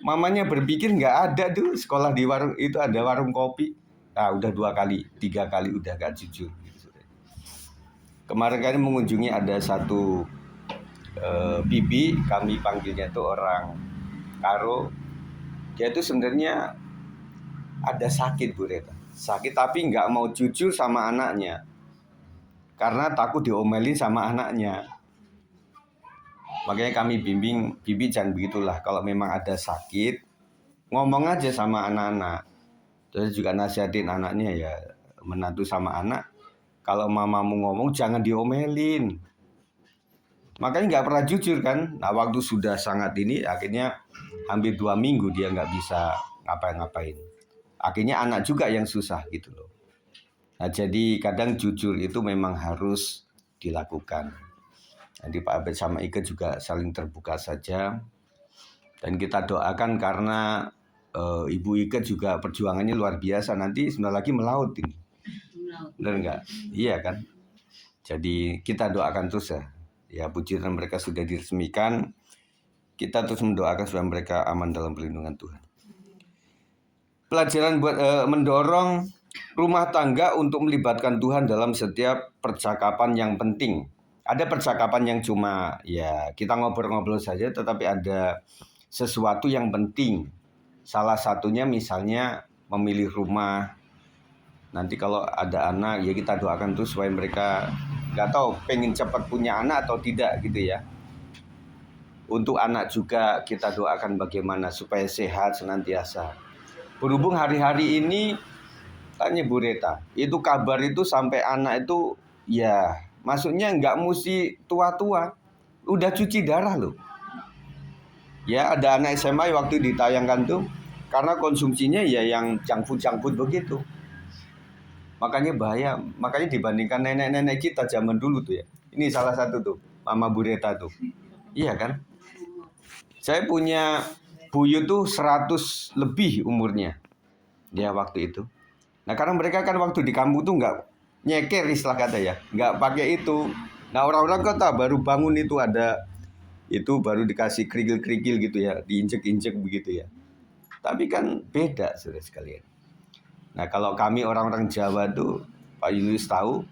Mamanya berpikir nggak ada tuh sekolah di warung itu ada warung kopi. Nah udah 2 kali, 3 kali udah gak jujur. Kemarin kali mengunjungi ada satu bibi, kami panggilnya tuh orang Karo. Dia tuh sebenarnya ada sakit Bu Reta. Sakit tapi nggak mau jujur sama anaknya. Karena takut diomelin sama anaknya. Makanya kami bimbing, bibi jangan begitulah. Kalau memang ada sakit, ngomong aja sama anak-anak. Terus juga nasihatin anaknya ya, menantu sama anak. Kalau mamamu ngomong jangan diomelin. Makanya nggak pernah jujur kan. Nah waktu sudah sangat ini, akhirnya hampir 2 minggu dia nggak bisa ngapain-ngapain. Akhirnya anak juga yang susah gitu loh. Nah jadi kadang jujur itu memang harus dilakukan. Nanti Pak Abed sama Ike juga saling terbuka saja. Dan kita doakan karena Ibu Ike juga perjuangannya luar biasa. Nanti sebentar lagi melaut ini. Benar enggak? Iya kan? Jadi kita doakan terus ya. Ya puji Tuhan mereka sudah diresmikan. Kita terus mendoakan supaya mereka aman dalam perlindungan Tuhan. Pelajaran buat mendorong rumah tangga untuk melibatkan Tuhan dalam setiap percakapan yang penting. Ada percakapan yang cuma ya kita ngobrol-ngobrol saja, tetapi ada sesuatu yang penting. Salah satunya misalnya memilih rumah. Nanti kalau ada anak ya kita doakan tuh supaya mereka nggak tahu pengen cepat punya anak atau tidak gitu ya. Untuk anak juga kita doakan bagaimana supaya sehat senantiasa. Berhubung hari-hari ini tanya Bu Reta, itu kabar itu sampai anak itu ya maksudnya nggak mesti tua-tua, udah cuci darah loh. Ya ada anak SMA waktu ditayangkan tuh karena konsumsinya ya yang junk food begitu. Makanya bahaya, makanya dibandingkan nenek-nenek kita zaman dulu tuh ya. Ini salah satu tuh, Mama Bu Reta tuh. Iya kan? Saya punya buyut tuh 100 lebih umurnya. Ya waktu itu. Nah karena mereka kan waktu di kampung tuh nggak nyeker istilah kata ya. Nggak pakai itu. Nah orang-orang kota baru bangun itu ada. Itu baru dikasih kerikil-kerikil gitu ya. Diinjek-injek begitu ya. Tapi kan beda saudara sekalian. Nah kalau kami orang-orang Jawa tuh Pak Julius tahu.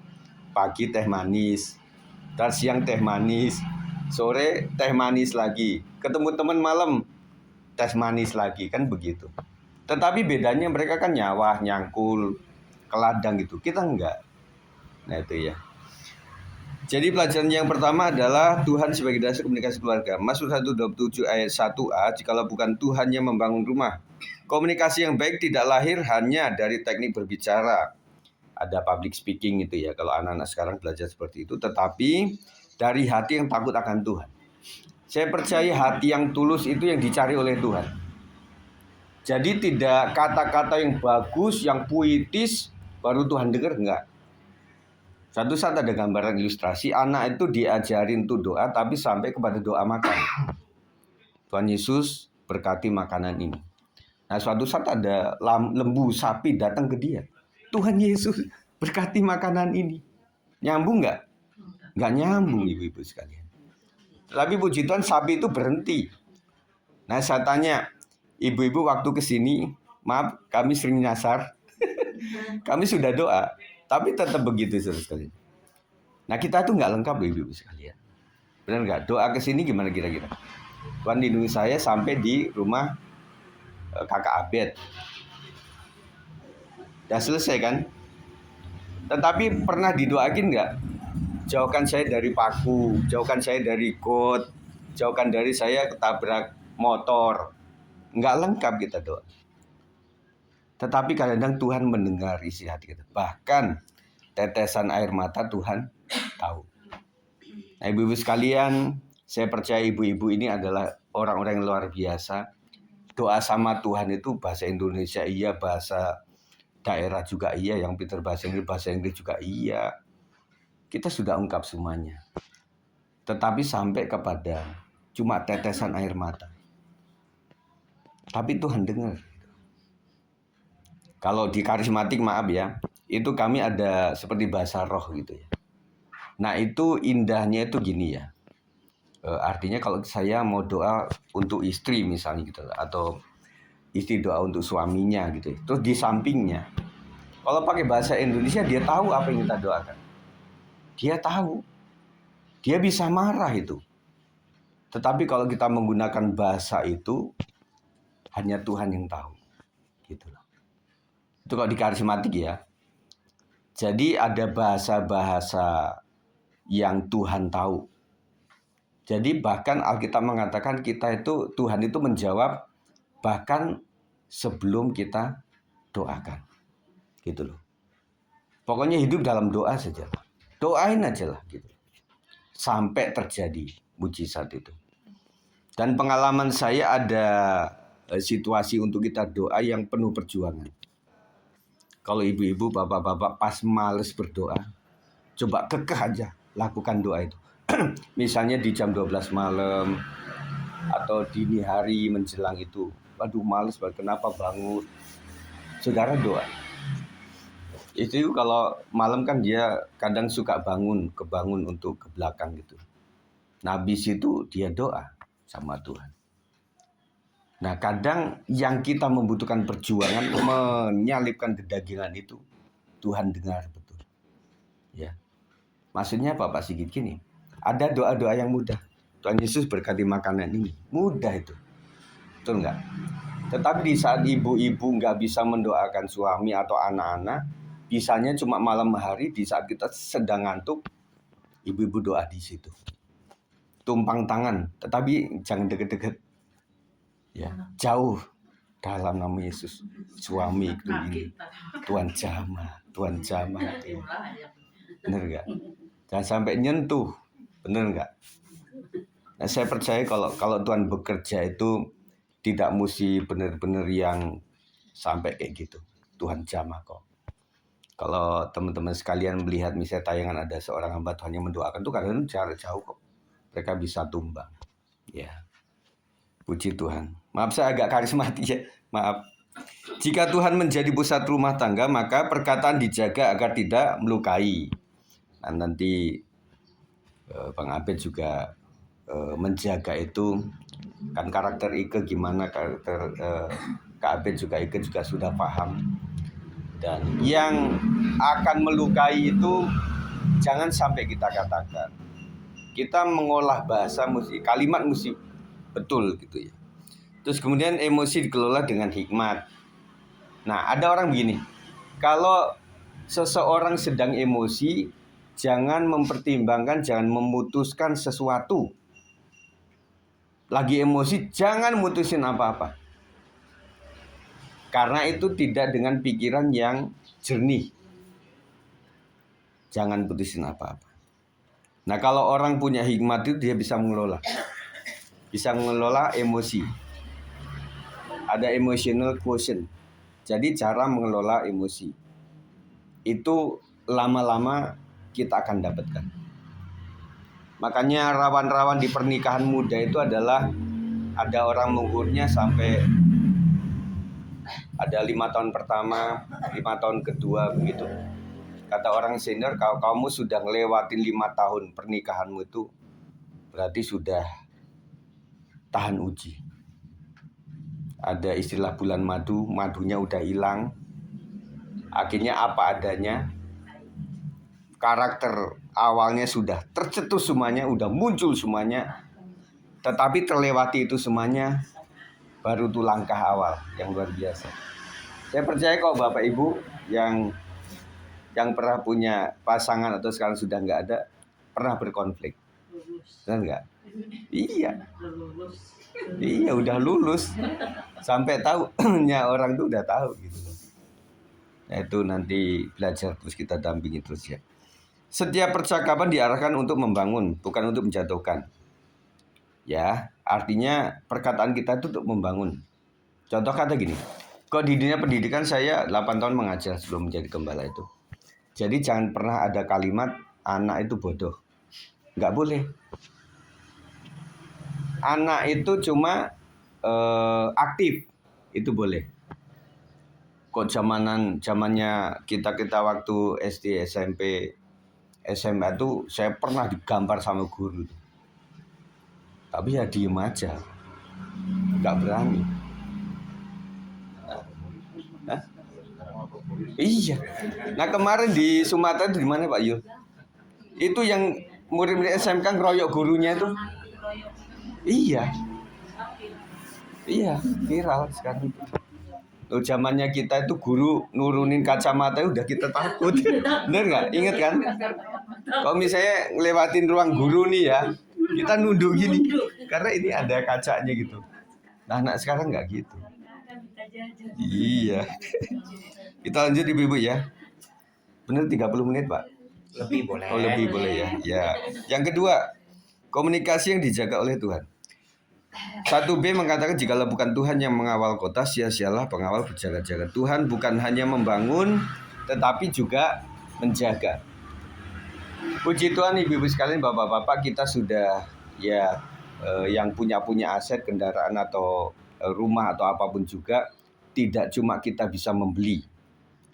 Pagi teh manis. Dan siang teh manis. Sore teh manis lagi. Ketemu teman malam teh manis lagi. Kan begitu. Tetapi bedanya mereka kan nyawah, nyangkul, ke ladang gitu. Kita enggak. Nah itu ya. Jadi pelajaran yang pertama adalah Tuhan sebagai dasar komunikasi keluarga. Mazmur 127 ayat 1a, jikalau bukan Tuhan yang membangun rumah, komunikasi yang baik tidak lahir hanya dari teknik berbicara. Ada public speaking itu ya, kalau anak-anak sekarang belajar seperti itu. Tetapi dari hati yang takut akan Tuhan. Saya percaya hati yang tulus itu yang dicari oleh Tuhan. Jadi tidak kata-kata yang bagus, yang puitis, baru Tuhan dengar, enggak. Satu saat ada gambaran ilustrasi, anak itu diajarin tuh doa, tapi sampai kepada doa makan. Tuhan Yesus berkati makanan ini. Nah, suatu saat ada lembu sapi datang ke dia. Tuhan Yesus berkati makanan ini. Nyambung nggak? Nggak nyambung, ibu-ibu sekalian. Tapi puji Tuhan, sapi itu berhenti. Nah, saya tanya, ibu-ibu waktu kesini, maaf, kami sering nyasar. Kami sudah doa. Tapi tetap begitu sekali. Nah, kita tuh nggak lengkap ibu-ibu sekalian. Benar nggak? Doa ke sini gimana kira-kira? Tuhan lindungi saya sampai di rumah kakak Abed. Udah selesai kan? Tetapi pernah didoakin nggak? Jauhkan saya dari paku, jauhkan saya dari got, jauhkan dari saya ketabrak motor. Nggak lengkap kita doa. Tetapi kadang-kadang Tuhan mendengar isi hati kita. Bahkan tetesan air mata Tuhan tahu. Nah, ibu-ibu sekalian, saya percaya ibu-ibu ini adalah orang-orang yang luar biasa. Doa sama Tuhan itu bahasa Indonesia iya, bahasa daerah juga iya, yang pintar bahasa Inggris juga iya. Kita sudah ungkap semuanya. Tetapi sampai kepada cuma tetesan air mata. Tapi Tuhan dengar. Kalau di karismatik, maaf ya, itu kami ada seperti bahasa roh gitu ya. Nah, itu indahnya itu gini ya. Artinya kalau saya mau doa untuk istri misalnya gitu, atau istri doa untuk suaminya gitu. Terus di sampingnya, kalau pakai bahasa Indonesia dia tahu apa yang kita doakan. Dia tahu. Dia bisa marah itu. Tetapi kalau kita menggunakan bahasa itu, hanya Tuhan yang tahu. Gitu loh. Itu kalau di karismatik ya. Jadi ada bahasa-bahasa yang Tuhan tahu. Jadi bahkan Alkitab mengatakan kita itu, Tuhan itu menjawab bahkan sebelum kita doakan. Gitu loh. Pokoknya hidup dalam doa saja. Doain aja lah gitu. Sampai terjadi mujizat itu. Dan pengalaman saya ada situasi untuk kita doa yang penuh perjuangan. Kalau ibu-ibu, bapak-bapak pas males berdoa, coba kekeh aja lakukan doa itu. Misalnya di jam 12 malam atau dini hari menjelang itu. Waduh males banget, kenapa bangun? Saudara doa. Itu kalau malam kan dia kadang suka kebangun untuk ke belakang gitu. Nah, habis itu dia doa sama Tuhan. Nah, kadang yang kita membutuhkan perjuangan menyalipkan kedagingan itu, Tuhan dengar betul. Ya. Maksudnya apa Pak Sigit gini? Ada doa-doa yang mudah. Tuhan Yesus berkati makanan ini. Mudah itu. Betul nggak? Tetapi di saat ibu-ibu nggak bisa mendoakan suami atau anak-anak, bisanya cuma malam hari di saat kita sedang ngantuk, ibu-ibu doa di situ. Tumpang tangan, tetapi jangan deket-deket. Ya, jauh dalam nama Yesus. Suami itu ini Tuhan jamah. Bener nggak? Jangan sampai nyentuh. Bener nggak? Nah, saya percaya kalau Tuhan bekerja itu tidak mesti benar-benar yang sampai kayak gitu. Tuhan jamah kok. Kalau teman-teman sekalian melihat misalnya tayangan ada seorang hamba Tuhan yang mendoakan itu kadang-kadang jarak jauh kok. Mereka bisa tumbang. Ya. Puji Tuhan. Maaf saya agak karismatik ya. Maaf. Jika Tuhan menjadi pusat rumah tangga, maka perkataan dijaga agar tidak melukai. Nah, nanti Bang Abed juga menjaga itu. Kan karakter Ike gimana, karakter Kak Abed juga Ike juga sudah paham. Dan yang akan melukai itu jangan sampai kita katakan. Kita mengolah bahasa kalimat mesti betul gitu ya. Terus kemudian emosi dikelola dengan hikmat. Nah, ada orang begini. Kalau seseorang sedang emosi, jangan mempertimbangkan, jangan memutuskan sesuatu. Lagi emosi, jangan mutusin apa-apa. Karena itu tidak dengan pikiran yang jernih. Jangan putusin apa-apa. Nah, kalau orang punya hikmat itu dia bisa mengelola. Bisa mengelola emosi. Ada emotional quotient. Jadi cara mengelola emosi. Itu lama-lama kita akan dapatkan. Makanya rawan-rawan di pernikahan muda itu adalah ada orang mengurusnya sampai ada 5 tahun pertama, 5 tahun kedua begitu. Kata orang senior, kalau kamu sudah ngelewatin 5 tahun pernikahanmu itu berarti sudah tahan uji. Ada istilah bulan madu, madunya udah hilang. Akhirnya apa adanya. Karakter awalnya sudah tercetus semuanya, udah muncul semuanya. Tetapi terlewati itu semuanya, baru itu langkah awal yang luar biasa. Saya percaya kok Bapak Ibu yang pernah punya pasangan atau sekarang sudah nggak ada, pernah berkonflik. Benar nggak? Iya. Iya, udah lulus. Sampai tahunya orang itu udah tahu gitu. Nah, itu nanti belajar terus, kita dampingi terus ya. Setiap percakapan diarahkan untuk membangun, bukan untuk menjatuhkan. Ya, artinya perkataan kita itu untuk membangun. Contoh kata gini, kok di dunia pendidikan saya 8 tahun mengajar sebelum menjadi gembala itu. Jadi jangan pernah ada kalimat anak itu bodoh. Nggak boleh. Anak itu cuma aktif, itu boleh. Kok zamannya kita waktu SD, SMP, SMA itu saya pernah digampar sama guru. Tapi ya diem aja, nggak berani. Hah? Iya. Nah kemarin di Sumatera itu di mana Pak Yul? Itu yang murid-murid SMK ngeroyok gurunya itu. Iya. Iya, viral sekarang. Tuh zamannya kita itu guru nurunin kacamata udah kita takut. Bener nggak? Ingat kan? Kalau misalnya ngelewatin ruang guru nih ya, kita nunduk gini. Karena ini ada kacanya gitu. Nah anak sekarang nggak gitu. Iya. Kita lanjut Ibu-ibu ya. Bener 30 menit Pak? Lebih boleh. Oh lebih boleh ya. Ya. Yang kedua, komunikasi yang dijaga oleh Tuhan. 1B mengatakan jikalau bukan Tuhan yang mengawal kota, sia-sialah pengawal berjaga-jaga. Tuhan bukan hanya membangun, tetapi juga menjaga. Puji Tuhan Ibu-ibu sekalian, Bapak-bapak, kita sudah ya yang punya aset kendaraan atau rumah atau apapun juga, tidak cuma kita bisa membeli.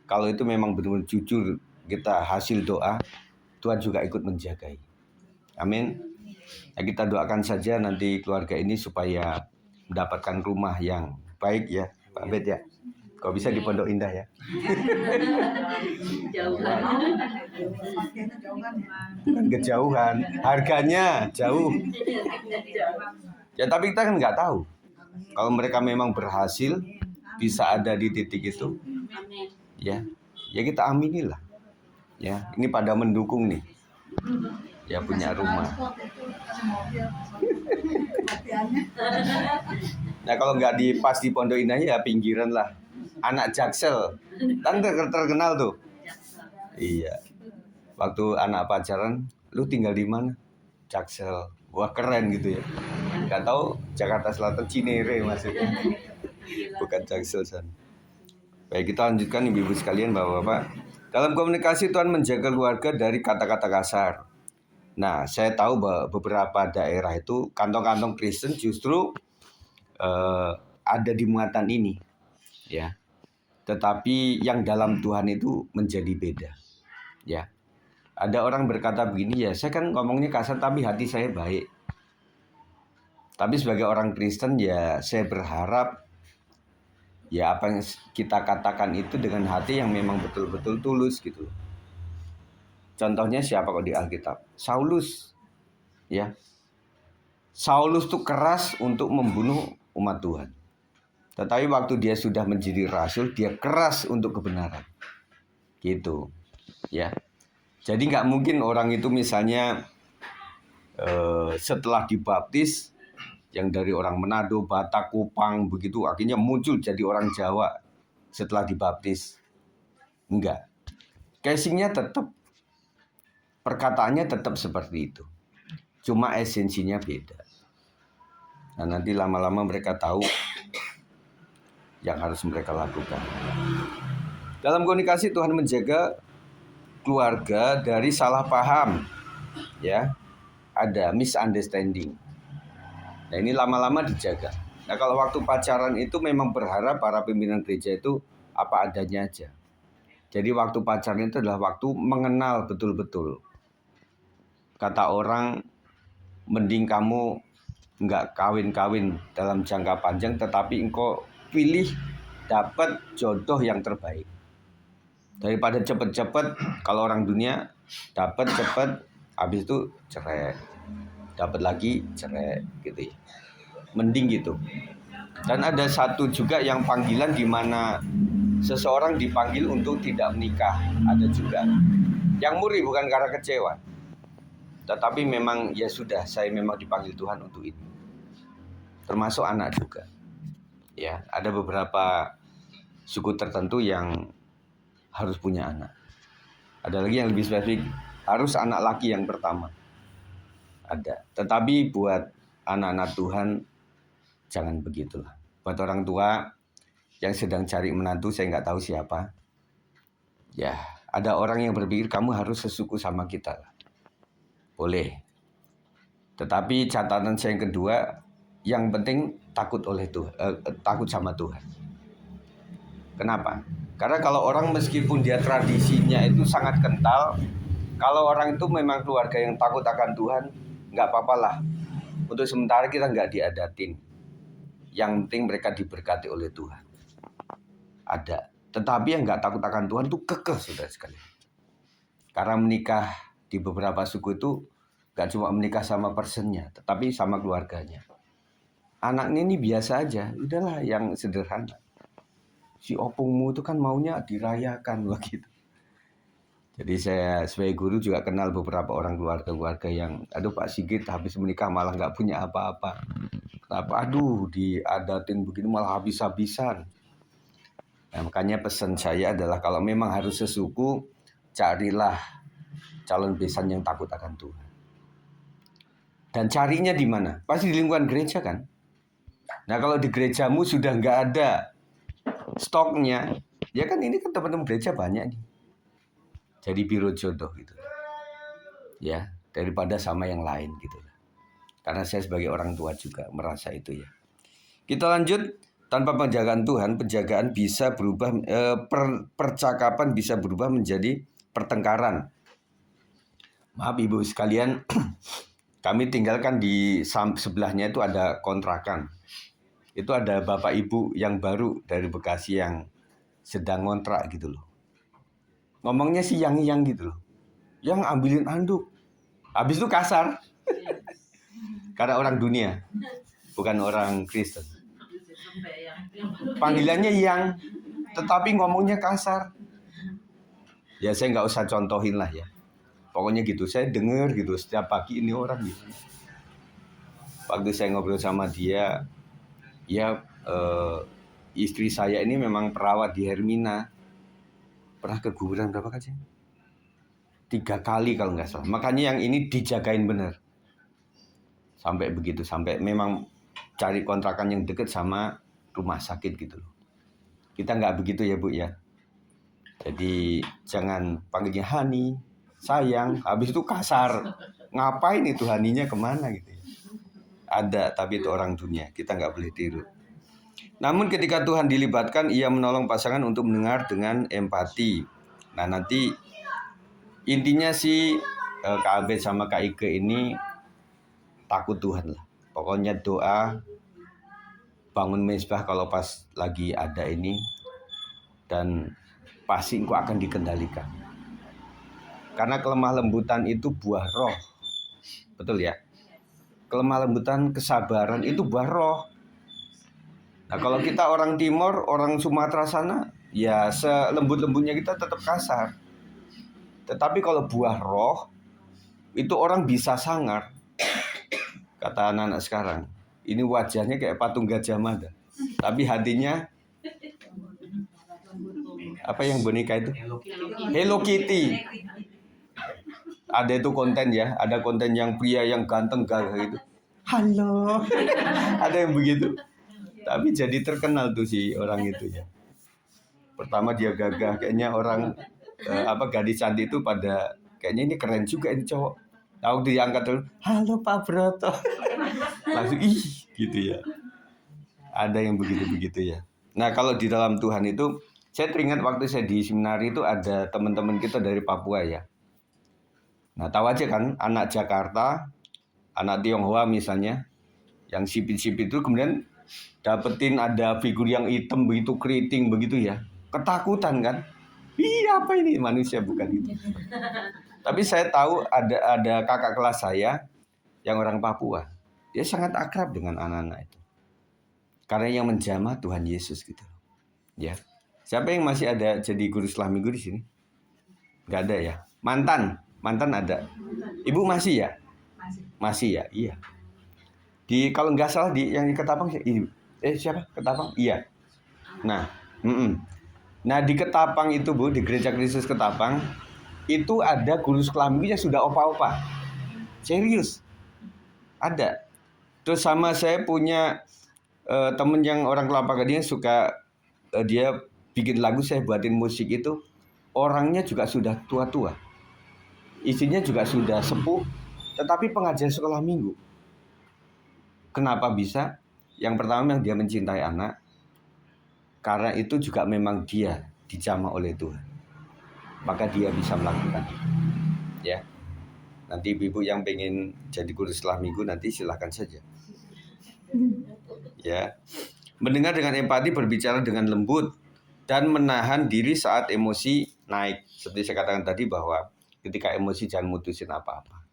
Kalau itu memang benar-benar jujur kita hasil doa, Tuhan juga ikut menjagai. Amin. Ya, kita doakan saja nanti keluarga ini supaya mendapatkan rumah yang baik ya, Pak Bet ya. Kalau bisa di Pondok Indah ya. Bukan kejauhan, harganya jauh. Ya tapi kita kan nggak tahu. Kalau mereka memang berhasil bisa ada di titik itu, ya kita aminilah. Ya, ini pada mendukung nih. Ya punya rumah. Nah kalau nggak pas di Pondok Indah ya pinggiran lah. Anak Jaksel, kan terkenal tuh. Iya. Waktu anak pacaran, lu tinggal di mana? Jaksel. Wah keren gitu ya. Nggak tahu Jakarta Selatan Cinere maksudnya. Bukan Jaksel san. Baik kita lanjutkan ibu-ibu sekalian bapak-bapak. Dalam komunikasi Tuhan menjaga keluarga dari kata-kata kasar. Nah, saya tahu bahwa beberapa daerah itu kantong-kantong Kristen justru ada di muatan ini, ya. Tetapi yang dalam Tuhan itu menjadi beda, ya. Ada orang berkata begini, ya, saya kan ngomongnya kasar tapi hati saya baik. Tapi sebagai orang Kristen, ya, saya berharap, ya, apa yang kita katakan itu dengan hati yang memang betul-betul tulus gitu. Contohnya siapa kok di Alkitab? Saulus. Ya. Saulus tuh keras untuk membunuh umat Tuhan. Tetapi waktu dia sudah menjadi rasul, dia keras untuk kebenaran. Gitu. Ya. Jadi nggak mungkin orang itu misalnya setelah dibaptis yang dari orang Manado, Batak, Kupang begitu akhirnya muncul jadi orang Jawa setelah dibaptis. Enggak. Casingnya tetap, perkataannya tetap seperti itu. Cuma esensinya beda. Nah, nanti lama-lama mereka tahu yang harus mereka lakukan. Dalam komunikasi Tuhan menjaga keluarga dari salah paham, ya, ada misunderstanding. Nah, ini lama-lama dijaga. Nah, kalau waktu pacaran itu memang berharap para pimpinan gereja itu apa adanya aja. Jadi waktu pacaran itu adalah waktu mengenal betul-betul. Kata orang, mending kamu nggak kawin-kawin dalam jangka panjang, tetapi engkau pilih dapat jodoh yang terbaik. Daripada cepet-cepet, kalau orang dunia dapat cepet, habis itu cerai, dapat lagi cerai, gitu ya. Mending gitu. Dan ada satu juga yang panggilan di mana seseorang dipanggil untuk tidak menikah, ada juga. Yang murni bukan karena kecewa, tetapi memang ya sudah, saya memang dipanggil Tuhan untuk ini. Termasuk anak juga. Ya, ada beberapa suku tertentu yang harus punya anak. Ada lagi yang lebih spesifik, harus anak laki yang pertama. Ada. Tetapi buat anak-anak Tuhan, jangan begitulah. Buat orang tua yang sedang cari menantu, saya nggak tahu siapa. Ya, ada orang yang berpikir kamu harus sesuku sama kita. Boleh. Tetapi catatan saya yang kedua, yang penting takut oleh Tuhan, takut sama Tuhan. Kenapa? Karena kalau orang meskipun dia tradisinya itu sangat kental, kalau orang itu memang keluarga yang takut akan Tuhan, nggak apa-apalah. Untuk sementara kita nggak diadatin. Yang penting mereka diberkati oleh Tuhan. Ada. Tetapi yang nggak takut akan Tuhan itu kekeh, saudara sekalian. Karena menikah di beberapa suku itu nggak cuma menikah sama personnya, tetapi sama keluarganya. Anaknya ini biasa aja, udahlah yang sederhana. Si opungmu itu kan maunya dirayakan begitu. Jadi saya sebagai guru juga kenal beberapa orang keluarga yang, aduh Pak Sigit habis menikah malah nggak punya apa-apa. Aduh diadatin begini malah habis-habisan. Nah, makanya pesan saya adalah kalau memang harus sesuku, carilah calon besan yang takut akan Tuhan. Dan carinya di mana? Pasti di lingkungan gereja kan? Nah kalau di gerejamu sudah nggak ada stoknya, ya kan ini kan teman-teman gereja banyak nih. Jadi biro jodoh gitu. Ya, daripada sama yang lain gitu. Karena saya sebagai orang tua juga merasa itu ya. Kita lanjut, tanpa penjagaan Tuhan, penjagaan bisa berubah, percakapan bisa berubah menjadi pertengkaran. Maaf ibu sekalian, kami tinggalkan di sebelahnya itu ada kontrakan. Itu ada bapak ibu yang baru dari Bekasi yang sedang ngontrak gitu loh. Ngomongnya sih yang gitu loh. Yang ambilin anduk. Habis itu kasar. Karena orang dunia, bukan orang Kristen. Panggilannya yang, tetapi ngomongnya kasar. Ya saya nggak usah contohin lah ya. Pokoknya gitu, saya dengar gitu setiap pagi ini orang gitu. Waktu saya ngobrol sama dia, ya istri saya ini memang perawat di Hermina. Pernah keguguran berapa kali? 3 kali kalau nggak salah. Makanya yang ini dijagain benar. Sampai begitu, sampai memang cari kontrakan yang dekat sama rumah sakit gitu loh. Kita nggak begitu ya Bu ya. Jadi jangan panggilnya Hani, sayang, habis itu kasar. Ngapain itu Haninya kemana gitu ya. Ada, tapi itu orang dunia, kita nggak boleh tiru. Namun ketika Tuhan dilibatkan, ia menolong pasangan untuk mendengar dengan empati. Nah nanti intinya sih Kak Abed sama Kak Ike ini takut Tuhan lah. Pokoknya doa, bangun mezbah kalau pas lagi ada ini, dan pasti engkau akan dikendalikan. Karena kelemah lembutan itu buah roh. Betul ya? Kelemah lembutan, kesabaran itu buah roh. Nah kalau kita orang Timur, orang Sumatera sana, ya selembut-lembutnya kita tetap kasar. Tetapi kalau buah roh, itu orang bisa sangar. Kata anak-anak sekarang, ini wajahnya kayak patung Gajah Mada, tapi hatinya apa yang boneka itu? Hello Kitty. Ada itu konten ya, ada konten yang pria yang ganteng gagah itu. Halo. Ada yang begitu. Tapi jadi terkenal tuh si orang itu ya. Pertama dia gagah, kayaknya orang gadis cantik itu pada kayaknya ini keren juga ini cowok. Tahu diangkat dulu, halo Pak Broto. Langsung ih gitu ya. Ada yang begitu-begitu ya. Nah kalau di dalam Tuhan itu, saya teringat waktu saya di seminari itu ada teman-teman kita dari Papua ya. Nah tahu aja kan, anak Jakarta, anak Tionghoa misalnya, yang sipit-sipit itu kemudian dapetin ada figur yang hitam begitu, keriting begitu ya. Ketakutan kan? Iya apa ini manusia bukan itu. Tapi saya tahu ada kakak kelas saya yang orang Papua. Dia sangat akrab dengan anak-anak itu. Karena yang menjamah Tuhan Yesus gitu. Ya. Siapa yang masih ada jadi guru sekolah minggu di sini? Gak ada ya. Mantan ada. Ibu masih ya? Masih ya. Iya. Kalau nggak salah yang di Ketapang siapa? Ketapang? Iya. Nah, Nah di Ketapang itu Bu, di Gereja Kristus Ketapang itu ada guru sekolah minggu yang sudah opa-opa. Serius. Ada. Terus sama saya punya temen yang orang Kelapa Gading suka dia bikin lagu, saya buatin musik itu. Orangnya juga sudah tua-tua. Isinya juga sudah sepuh, tetapi pengajar sekolah minggu. Kenapa bisa? Yang pertama yang dia mencintai anak. Karena itu juga memang dia dijamah oleh Tuhan. Maka dia bisa melakukan. Ya. Nanti ibu yang pengen jadi guru sekolah minggu nanti silahkan saja. Ya. Mendengar dengan empati, berbicara dengan lembut, dan menahan diri saat emosi naik. Seperti saya katakan tadi bahwa ketika emosi jangan mutusin apa-apa.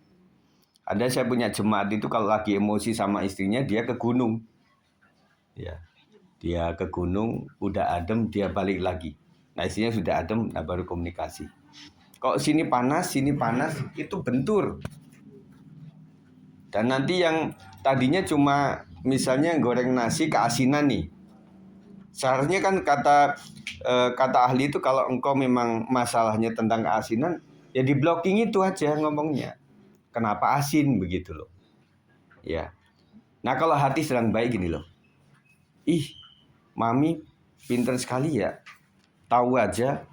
Ada saya punya jemaat itu kalau lagi emosi sama istrinya dia ke gunung. Ya. Dia ke gunung, udah adem, dia balik lagi. Nah istrinya sudah adem, nah baru komunikasi. Kok sini panas, itu bentur. Dan nanti yang tadinya cuma misalnya goreng nasi keasinan nih. Seharusnya kan kata ahli itu kalau engkau memang masalahnya tentang keasinan, ya di blocking itu aja ngomongnya. Kenapa asin begitu loh. Ya. Nah kalau hati sedang baik gini loh. Ih, mami pinter sekali ya. Tahu aja,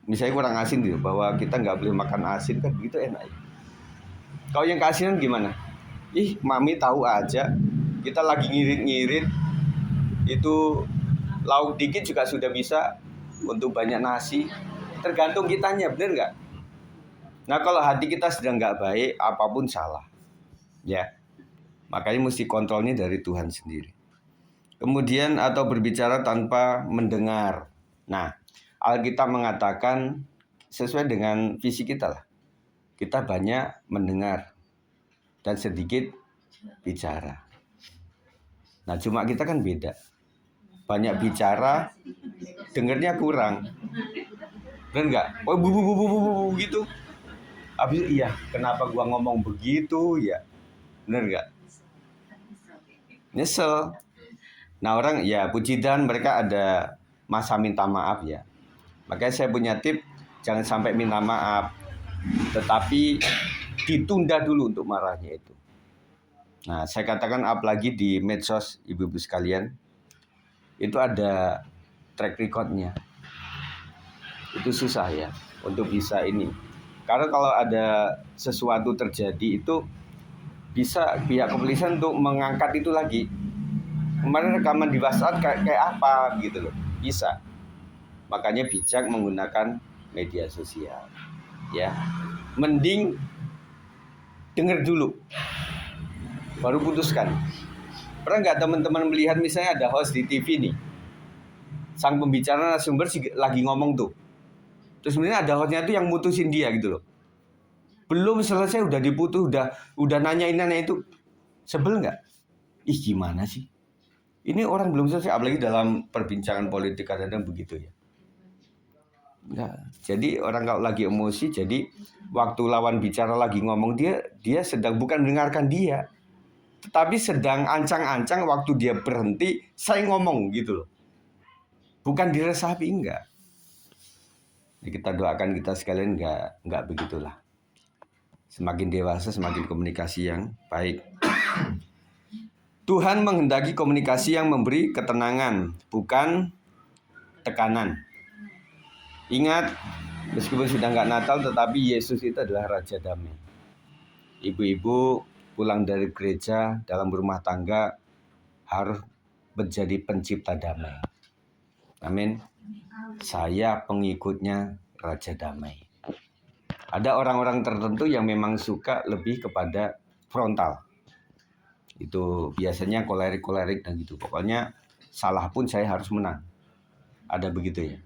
misalnya kurang asin gitu, bahwa kita nggak boleh makan asin kan begitu enak ya. Kalau yang keasinan gimana? Ih, mami tahu aja. Kita lagi ngirit-ngirit, itu lauk dikit juga sudah bisa untuk banyak nasi. Tergantung kitanya, bener nggak? Nah kalau hati kita sedang nggak baik, apapun salah. Ya, makanya mesti kontrolnya dari Tuhan sendiri. Kemudian atau berbicara tanpa mendengar. Nah, Alkitab mengatakan sesuai dengan visi kita lah. Kita banyak mendengar dan sedikit bicara. Nah, cuma kita kan beda. Banyak bicara, dengarnya kurang. Benar nggak? Oh, bu gitu. Habis iya, kenapa gua ngomong begitu ya? Benar nggak? Nyesel. Nah orang ya puji Tuhan mereka ada masa minta maaf ya. Makanya saya punya tip, jangan sampai minta maaf, tetapi ditunda dulu untuk marahnya itu. Nah saya katakan apalagi di medsos ibu-ibu sekalian, itu ada track recordnya. Itu susah ya untuk bisa ini. Karena kalau ada sesuatu terjadi itu bisa pihak kepolisian untuk mengangkat itu lagi. Kemarin rekaman di WhatsApp kayak apa gitu loh. Bisa. Makanya bijak menggunakan media sosial. Ya. Mending dengar dulu. Baru putuskan. Pernah nggak teman-teman melihat misalnya ada host di TV nih. Sang pembicara narasumber lagi ngomong tuh. Terus sebenarnya ada hostnya tuh yang mutusin dia gitu loh. Belum selesai udah diputus, udah nanyain itu. Sebel nggak? Ih gimana sih? Ini orang belum selesai, apalagi dalam perbincangan politik kadang-kadang begitu ya. Nah, jadi orang kalau lagi emosi, jadi waktu lawan bicara lagi ngomong dia sedang bukan mendengarkan dia, tetapi sedang ancang-ancang waktu dia berhenti, saya ngomong gitu loh. Bukan diresapi, enggak. Ya, kita doakan kita sekalian enggak begitulah. Semakin dewasa, semakin komunikasi yang baik. Tuhan menghendaki komunikasi yang memberi ketenangan, bukan tekanan. Ingat, meskipun sudah nggak Natal, tetapi Yesus itu adalah Raja Damai. Ibu-ibu pulang dari gereja dalam rumah tangga harus menjadi pencipta damai. Amin. Saya pengikutnya Raja Damai. Ada orang-orang tertentu yang memang suka lebih kepada frontal. Itu biasanya kolerik-kolerik dan gitu. Pokoknya salah pun saya harus menang. Ada begitu ya.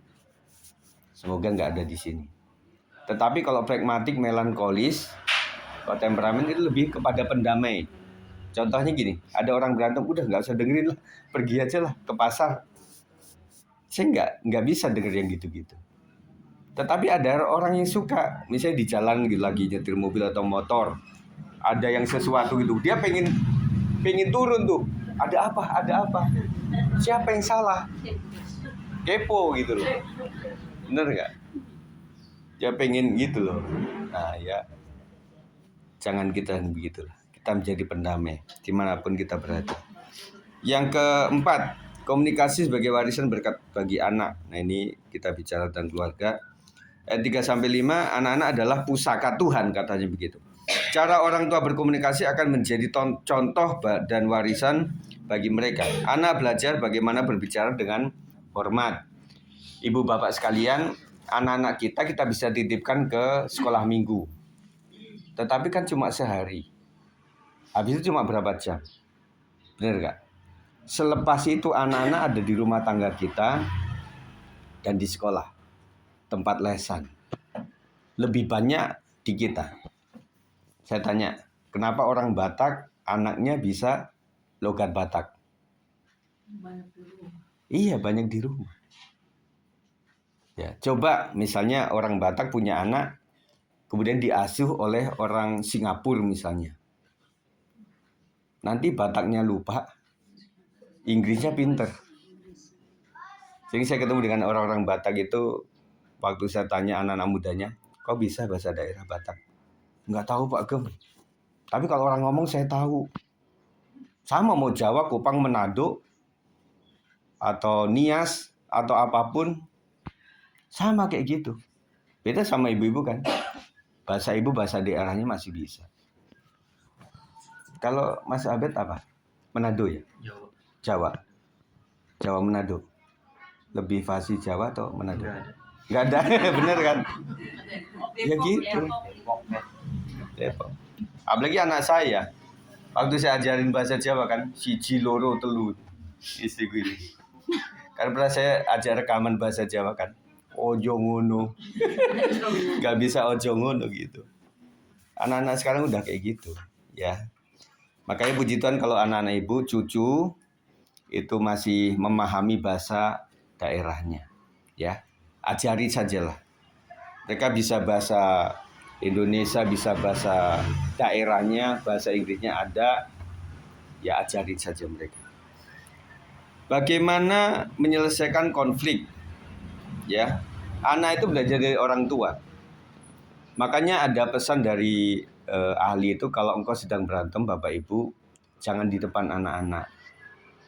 Semoga nggak ada di sini. Tetapi kalau pragmatik, melankolis, kalau temperamen itu lebih kepada pendamai. Contohnya gini, ada orang berantem, udah nggak usah dengerin lah, pergi aja lah ke pasar. Saya nggak bisa denger yang gitu-gitu. Tetapi ada orang yang suka, misalnya di jalan gitu, lagi nyetir mobil atau motor, ada yang sesuatu gitu, dia pengen turun tuh. Ada apa? Siapa yang salah? Kepo gitu loh. Bener nggak? Dia pengen gitu loh. Nah ya, jangan kita begitulah. Kita menjadi pendamai dimanapun kita berada. Yang keempat, komunikasi sebagai warisan berkat bagi anak. Nah ini kita bicara tentang keluarga. Ayat 3-5, anak-anak adalah pusaka Tuhan, katanya begitu. Cara orang tua berkomunikasi akan menjadi contoh dan warisan bagi mereka. Anak belajar bagaimana berbicara dengan hormat. Ibu bapak sekalian, anak-anak kita bisa titipkan ke sekolah minggu. Tetapi kan cuma sehari. Habis itu cuma berapa jam? Benar gak? Selepas itu anak-anak ada di rumah tangga kita dan di sekolah, tempat lesan. Lebih banyak di kita. Saya tanya, kenapa orang Batak anaknya bisa logat Batak? Iya, banyak di rumah. Ya, coba misalnya orang Batak punya anak, kemudian diasuh oleh orang Singapura misalnya. Nanti Bataknya lupa, Inggrisnya pinter. Jadi saya ketemu dengan orang-orang Batak itu, waktu saya tanya anak-anak mudanya, kok bisa bahasa daerah Batak? Nggak tahu Pak Gem. Tapi kalau orang ngomong saya tahu. Sama mau Jawa, Kupang, Manado, atau Nias, atau apapun, sama kayak gitu. Beda sama ibu-ibu kan. Bahasa ibu, bahasa daerahnya masih bisa. Kalau Mas Abed apa? Manado ya? Jawa. Jawa Manado. Lebih fasih Jawa atau Manado? Nggak ada. Bener kan? Ya gitu. Depok. Apalagi anak saya. Waktu saya ajarin bahasa Jawa kan, siji loro telu istriku ini. Karena pernah saya ajar rekaman bahasa Jawa kan, ojo ngono. Gak bisa ojo ngono gitu. Anak-anak sekarang udah kayak gitu, ya. Makanya puji Tuhan kalau anak-anak ibu, cucu itu masih memahami bahasa daerahnya, ya. Ajari sajalah. Mereka bisa bahasa Indonesia, bisa bahasa daerahnya, bahasa Inggrisnya ada, ya ajarin saja mereka. Bagaimana menyelesaikan konflik? Ya, anak itu belajar dari orang tua. Makanya ada pesan dari ahli itu, kalau engkau sedang berantem Bapak Ibu, jangan di depan anak-anak.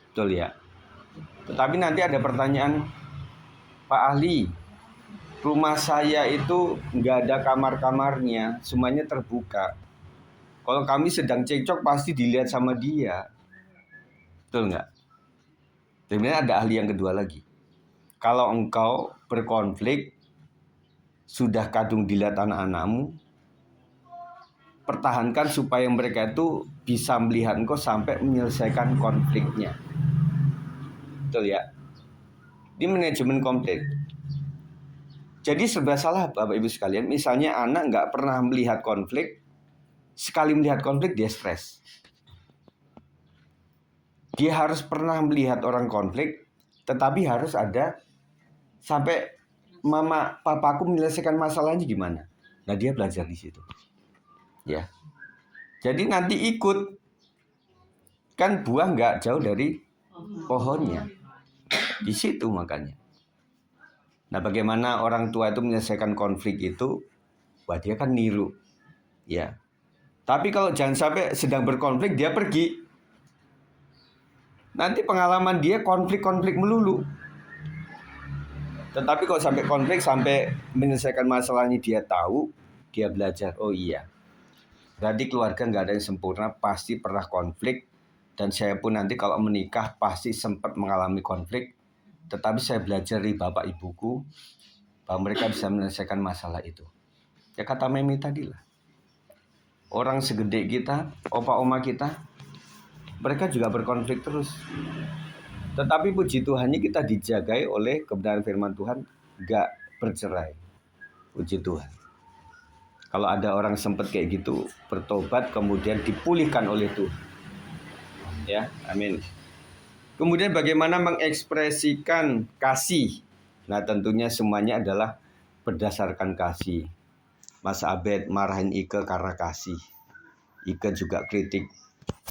Betul ya? Tetapi nanti ada pertanyaan, Pak ahli, rumah saya itu nggak ada kamar-kamarnya, semuanya terbuka. Kalau kami sedang cekcok pasti dilihat sama dia. Betul nggak? Kemudian ada ahli yang kedua lagi. Kalau engkau berkonflik, sudah kadung dilihat anak-anakmu, pertahankan supaya mereka itu bisa melihat engkau sampai menyelesaikan konfliknya. Betul ya? Ini manajemen konflik. Jadi serba salah Bapak Ibu sekalian. Misalnya anak nggak pernah melihat konflik, sekali melihat konflik dia stres. Dia harus pernah melihat orang konflik, tetapi harus ada sampai mama papaku menyelesaikan masalahnya gimana? Nah, dia belajar di situ. Ya. Jadi nanti ikut. Kan buah nggak jauh dari pohonnya. Di situ makanya. Nah, bagaimana orang tua itu menyelesaikan konflik itu? Wah, dia kan niru. Ya. Tapi kalau jangan sampai sedang berkonflik dia pergi. Nanti pengalaman dia konflik-konflik melulu. Tetapi kalau sampai konflik, sampai menyelesaikan masalahnya dia tahu, dia belajar, oh iya. Berarti keluarga nggak ada yang sempurna, pasti pernah konflik. Dan saya pun nanti kalau menikah pasti sempat mengalami konflik. Tetapi saya belajar dari bapak ibuku bahwa mereka bisa menyelesaikan masalah itu. Ya kata Memi tadi lah. Orang segede kita, opa oma kita, mereka juga berkonflik terus. Tetapi puji Tuhannya kita dijagai oleh kebenaran firman Tuhan, gak bercerai. Puji Tuhan. Kalau ada orang sempat kayak gitu, bertobat kemudian dipulihkan oleh Tuhan. Ya, amin. Kemudian bagaimana mengekspresikan kasih? Nah, tentunya semuanya adalah berdasarkan kasih. Mas Abed marahin Ike karena kasih. Ike juga kritik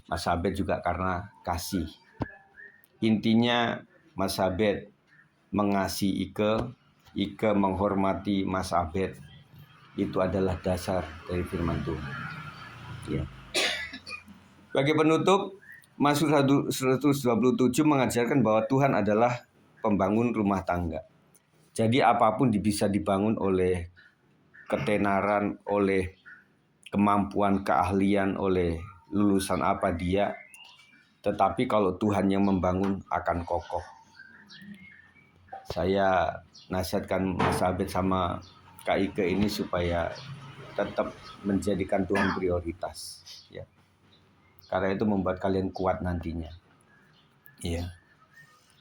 Mas Abed juga karena kasih. Intinya Mas Abed mengasihi Ike, Ike menghormati Mas Abed. Itu adalah dasar dari firman Tuhan. Ya. Bagi penutup, Mazmur 127 mengajarkan bahwa Tuhan adalah pembangun rumah tangga. Jadi apapun bisa dibangun oleh ketenaran, oleh kemampuan, keahlian, oleh lulusan apa dia. Tetapi kalau Tuhan yang membangun akan kokoh. Saya nasihatkan Mas Abed sama Kak Ike ini supaya tetap menjadikan Tuhan prioritas. Ya. Karena itu membuat kalian kuat nantinya. Ya.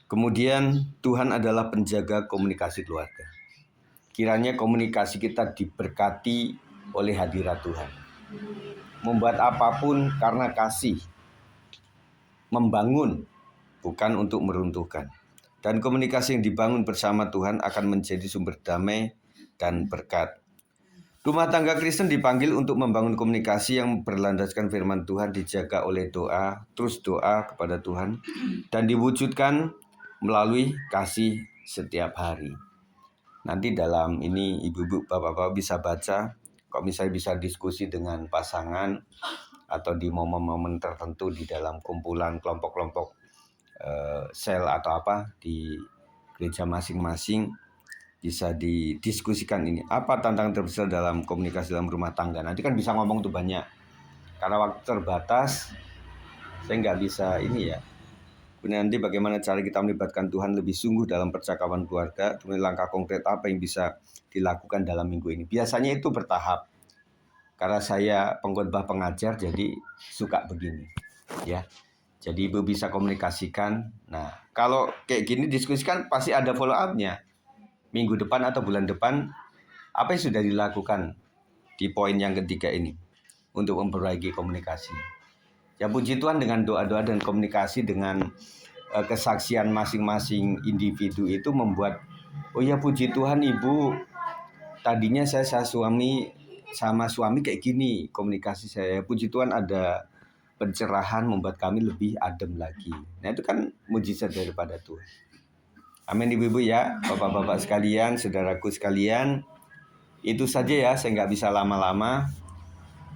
Kemudian Tuhan adalah penjaga komunikasi keluarga. Kiranya komunikasi kita diberkati oleh hadirat Tuhan. Membuat apapun karena kasih. Membangun, bukan untuk meruntuhkan. Dan komunikasi yang dibangun bersama Tuhan akan menjadi sumber damai dan berkat. Rumah tangga Kristen dipanggil untuk membangun komunikasi yang berlandaskan firman Tuhan, dijaga oleh doa, terus doa kepada Tuhan, dan diwujudkan melalui kasih setiap hari. Nanti dalam ini ibu-ibu, bapak-bapak bisa baca, kalau misalnya bisa diskusi dengan pasangan, atau di momen-momen tertentu di dalam kumpulan kelompok-kelompok sel atau apa di gereja masing-masing, bisa didiskusikan ini. Apa tantangan terbesar dalam komunikasi dalam rumah tangga? Nanti kan bisa ngomong tuh banyak. Karena waktu terbatas, saya nggak bisa ini ya. Kemudian nanti bagaimana cara kita melibatkan Tuhan lebih sungguh dalam percakapan keluarga. Kemudian langkah konkret apa yang bisa dilakukan dalam minggu ini. Biasanya itu bertahap. Karena saya pengkhotbah pengajar, jadi suka begini. Ya. Jadi ibu bisa komunikasikan. Nah, kalau kayak gini diskusikan pasti ada follow up-nya. Minggu depan atau bulan depan, apa yang sudah dilakukan di poin yang ketiga ini untuk memperbaiki komunikasi. Ya puji Tuhan dengan doa-doa dan komunikasi dengan kesaksian masing-masing individu itu membuat, oh ya puji Tuhan ibu, tadinya saya sama suami kayak gini komunikasi saya. Puji Tuhan ada pencerahan membuat kami lebih adem lagi. Nah itu kan mujizat daripada Tuhan. Amin ibu-ibu ya, bapak-bapak sekalian, saudaraku sekalian. Itu saja ya, saya nggak bisa lama-lama.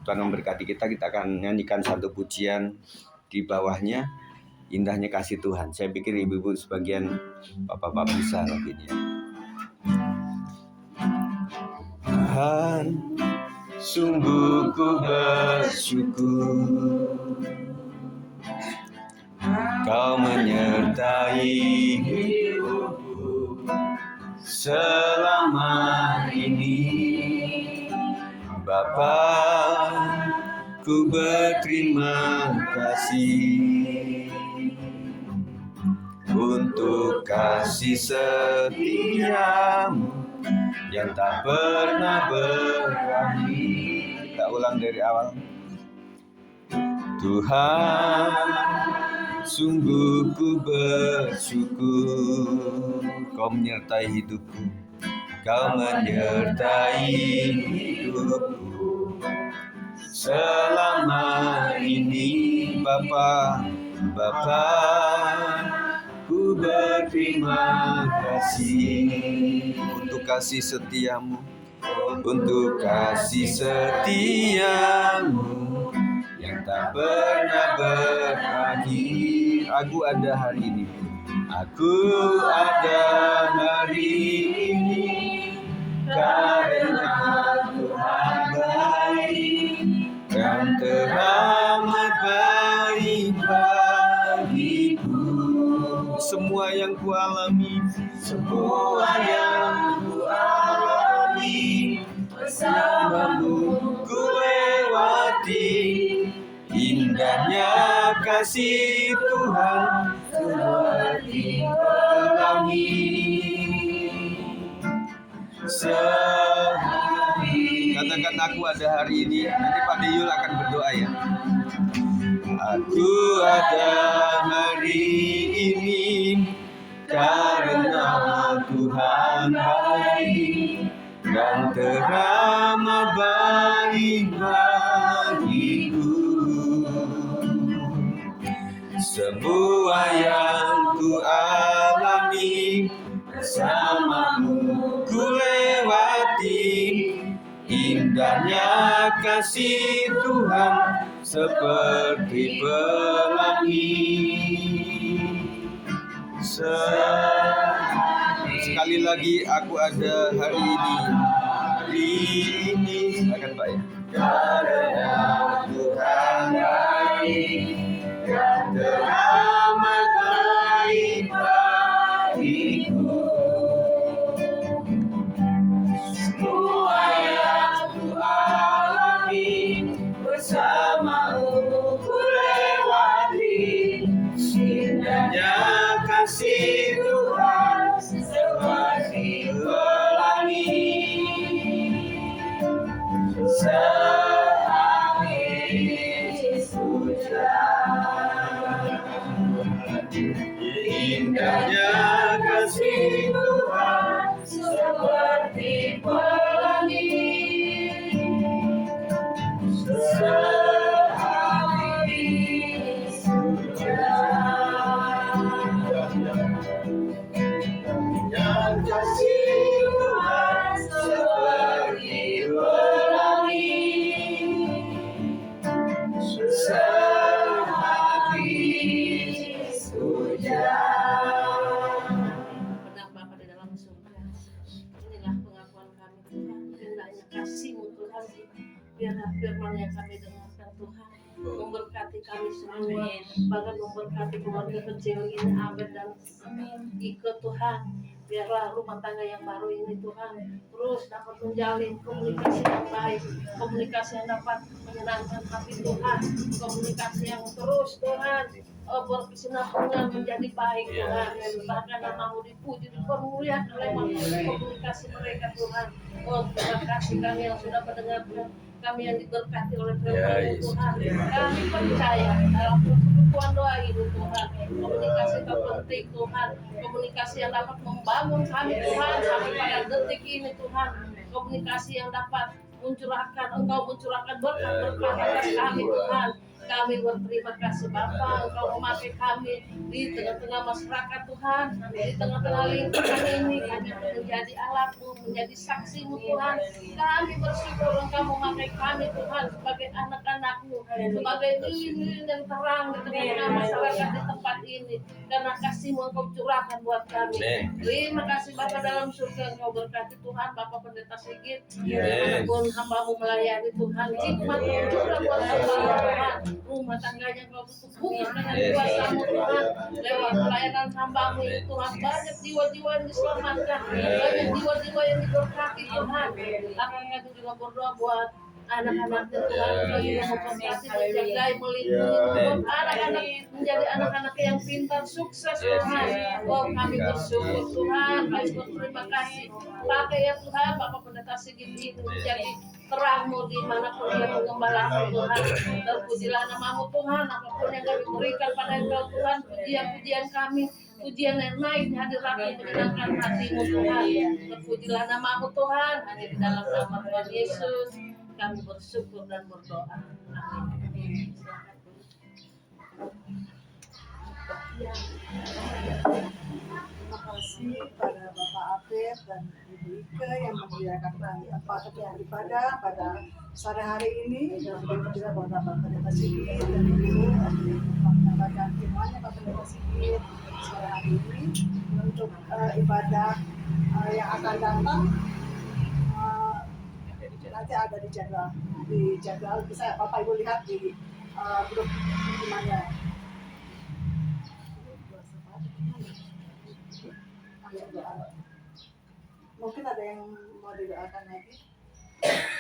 Tuhan memberkati kita akan nyanyikan satu pujian di bawahnya. Indahnya kasih Tuhan. Saya pikir ibu-ibu sebagian bapak-bapak bisa lagunya. Tuhan, sungguh ku bersyukur Kau menyertai hidupku selama ini. Bapa, ku berterima kasih untuk kasih setiamu yang tak pernah berakhir. Kita ulang dari awal. Tuhan, sungguh ku bersyukur Kau menyertai hidupku. Kau menyertai hidupku selama ini, Bapa. Ku berterima kasih untuk kasih setiamu, untuk kasih setiamu yang tak pernah berakhir. Aku ada hari ini. Aku ada hari ini karena Tuhan baik dan teramat baik bagiku. Semua yang kualami bersamamu ku lewati. Indahnya kasih Tuhan seperti pelangi. Katakan aku ada hari ini. Nanti Pak Deyul akan berdoa ya. Aku ada hari ini karena Tuhan baik dan teramat baik bagiku. Semua yang ku alami bersamamu ku lewati. Indahnya kasih Tuhan seperti pelangi. Sekali lagi aku ada hari ini. Hari ini akan Pak ya. Karena Tuhan baik dan teramat baik bagiku. Semua yang ku alami bersamamu ku lewati. Indahnya kasih Tuhan seperti pelangi. Sehabis hujan, indahnya kasih Tuhan seperti pelangi. Sehabis hujan, yang kasih Tuhan seperti pelangi. Sehabis hujan. Benar Bapa di dalam surga, inilah pengakuan kami Tuhan, indahnya kasih-Mu Tuhan, biarlah firman yang kami dengarkan Tuhan memberkati kami semua, bahkan memberkati keluarga kecil ini Abed dan Ike Tuhan. Biarlah rumah tangga yang baru ini Tuhan terus dapat menjalin komunikasi yang baik, komunikasi yang dapat menyenangkan hati Tuhan, komunikasi yang terus Tuhan berkesinambungan menjadi baik Tuhan. Bahkan namamu dipuji, dipermuliakan oleh komunikasi mereka Tuhan. Oh, terima kasih kami yang sudah mendengarkan, kami yang diberkati oleh firman Tuhan. Kami percaya dalam persekutuan doa ini Tuhan, komunikasi terpenting Tuhan, komunikasi yang dapat membangun kami Tuhan sampai pada detik ini Tuhan, komunikasi yang dapat mencurahkan, Engkau mencurahkan berkat-berkat atas kami Tuhan. Kami berterima kasih Bapa, Engkau memakai kami di tengah-tengah masyarakat Tuhan, di tengah-tengah lingkungan ini, kami menjadi alat-Mu, menjadi saksi-Mu Tuhan. Kami bersyukur Engkau memakai kami Tuhan sebagai anak-anak-Mu, sebagai lilin yang terang di tengah-tengah masyarakat di tempat ini. Karena kasih-Mu Engkau curahkan buat kami. Terima kasih Bapa dalam surga, Engkau berkati Tuhan, Bapa Pendeta Sigit, dimanapun hamba-Mu melayani Tuhan, hikmat curah buat hamba-Mu Tuhan. Rumah tangganya Kau tutup dengan kuasa-Mu Tuhan, lewat pelayanan hamba-Mu Tuhan, banyak jiwa-jiwa yang diselamatkan, banyak jiwa-jiwa yang diberkati Tuhan. Akan kami juga berdoa buat anak-anak Tuhan, Kau juga memberkati, menjaga, melindungi, membuat anak-anak menjadi anak-anak yang pintar, sukses Tuhan. Oh, kami bersyukur Tuhan, kami berterima kasih. Pakai ya Tuhan, Bapak Pendeta Sigit ini menjadi terang-Mu di mana pun dia mengembalakan Tuhan. Terpujilah nama-Mu Tuhan, apapun yang kami berikan pada Engkau Tuhan, pujian-pujian kami pujian yang naik di hadirat-Mu, menyenangkan hati-Mu Tuhan. Terpujilah nama-Mu Tuhan, hanya di dalam nama Tuhan Yesus kami bersyukur dan berdoa. Amin. Terima kasih pada Bapak Abed dan Ibu Ike yang menyediakan tempat untuk beribadah pada sore hari ini. Dan juga pada Bapak Pendeta Sigit dan Ibu menyampaikan firman-Nya Bapak Pendeta Sigit sore hari ini untuk ibadah yang akan datang. Nanti ada di jadwal bisa Bapak Ibu lihat di grup firman-Nya. Mungkin ada yang mau didoakan lagi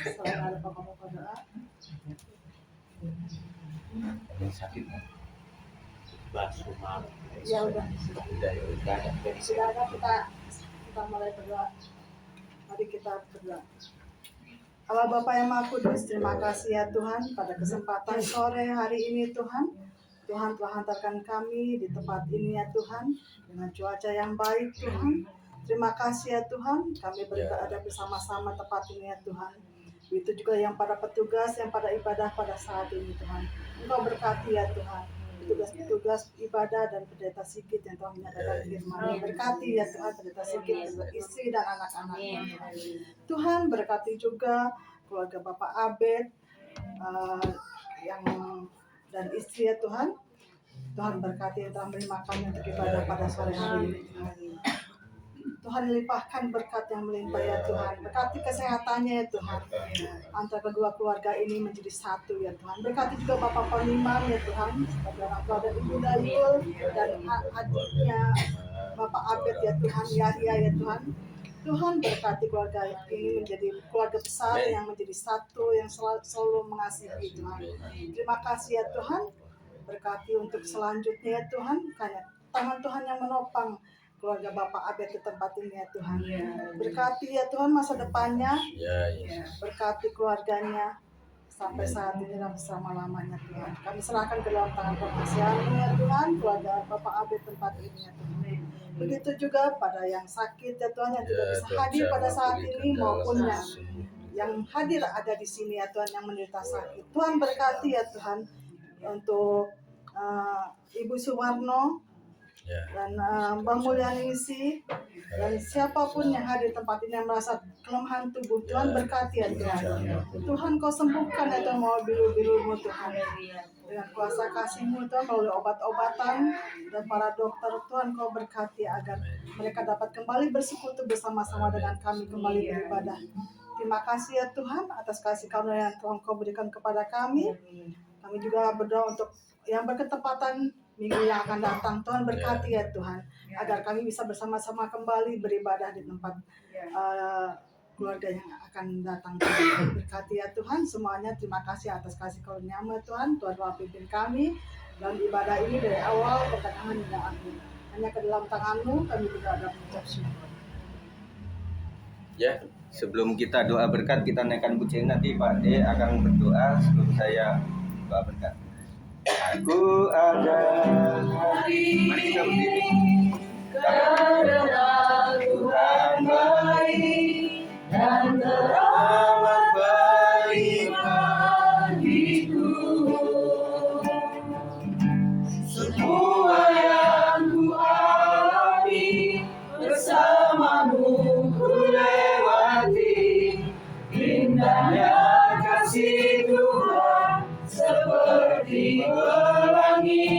selain ada pokok-pokok doa. Yang sakit kan? Ya udah. Sudah ada kita mulai berdoa. Mari kita berdoa. Allah Bapa yang Maha Kudus, terima kasih ya Tuhan pada kesempatan sore hari ini Tuhan. Tuhan telah hantarkan kami di tempat ini ya Tuhan dengan cuaca yang baik Tuhan. Terima kasih ya Tuhan, kami berada bersama-sama tempat ini ya Tuhan. Itu juga yang pada petugas, yang pada ibadah pada saat ini Tuhan. Engkau berkati ya Tuhan, petugas ibadah dan Pendeta Sigit yang telah menyatakan firman. Berkati ya Tuhan Pendeta Sigit, istri dan anak-anaknya Tuhan. Tuhan berkati juga keluarga Bapak Abed yang dan istri ya Tuhan. Tuhan berkati yang telah menerima kami untuk ibadah pada sore hari ini. Tuhan limpahkan berkat yang melimpah ya Tuhan. Berkati kesehatannya ya Tuhan. Antara kedua keluarga ini menjadi satu ya Tuhan. Berkati juga Bapak Panimam ya Tuhan. Sebagai orang tua dan Ibu Dayul dan adiknya Bapak Abed ya Tuhan. Yahya ya Tuhan. Tuhan berkati keluarga ini menjadi keluarga besar yang menjadi satu yang selalu mengasihi Tuhan. Terima kasih ya Tuhan. Berkati untuk selanjutnya ya Tuhan. Karena tangan Tuhan yang menopang keluarga Bapak Abed di tempat ini ya Tuhan. Berkati ya Tuhan masa depannya. Berkati keluarganya sampai saat ini dan selama-lamanya Tuhan. Kami serahkan ke dalam tangan Tuhan ya Tuhan. Keluarga Bapak Abed tempat ini ya Tuhan. Begitu juga pada yang sakit ya Tuhan, yang tidak bisa hadir pada saat ini maupun yang hadir ada di sini ya Tuhan yang menderita sakit. Tuhan berkati ya Tuhan untuk Ibu Suwarno dan Mbak Mulyaningsi dan siapapun yang hadir di tempat ini yang merasa kelemahan tubuh. Tuhan berkati ya Tuhan. Tuhan kau sembuhkan ya Tuhan mau biru-birumu Tuhan. Dengan kuasa kasih-Mu Tuhan melalui obat-obatan dan para dokter Tuhan kau berkati agar mereka dapat kembali bersekutu bersama-sama dengan kami kembali beribadah. Terima kasih ya Tuhan atas kasih karunia yang Tuhan kau berikan kepada kami. Kami juga berdoa untuk yang berketepatan minggu yang akan datang. Tuhan berkati ya Tuhan agar kami bisa bersama-sama kembali beribadah di tempat keluarga yang akan datang. Berkati ya Tuhan semuanya. Terima kasih atas kasih karunia-Mu Tuhan. Tuhan telah pimpin kami dalam ibadah ini dari awal pertengahan hingga akhir. Hanya ke dalam tangan-Mu kami juga ada mengucap syukur. Ya, sebelum kita doa berkat, kita naikkan pujian. Nanti Pak D akan berdoa sebelum saya doa berkat. Aku ada hari, mari kita berdiri. Karena Tuhan baik dan teramat baik bagiku. Semua yang ku alami bersama-Mu ku lewati. Indahnya kasih Tuhan seperti pelangi.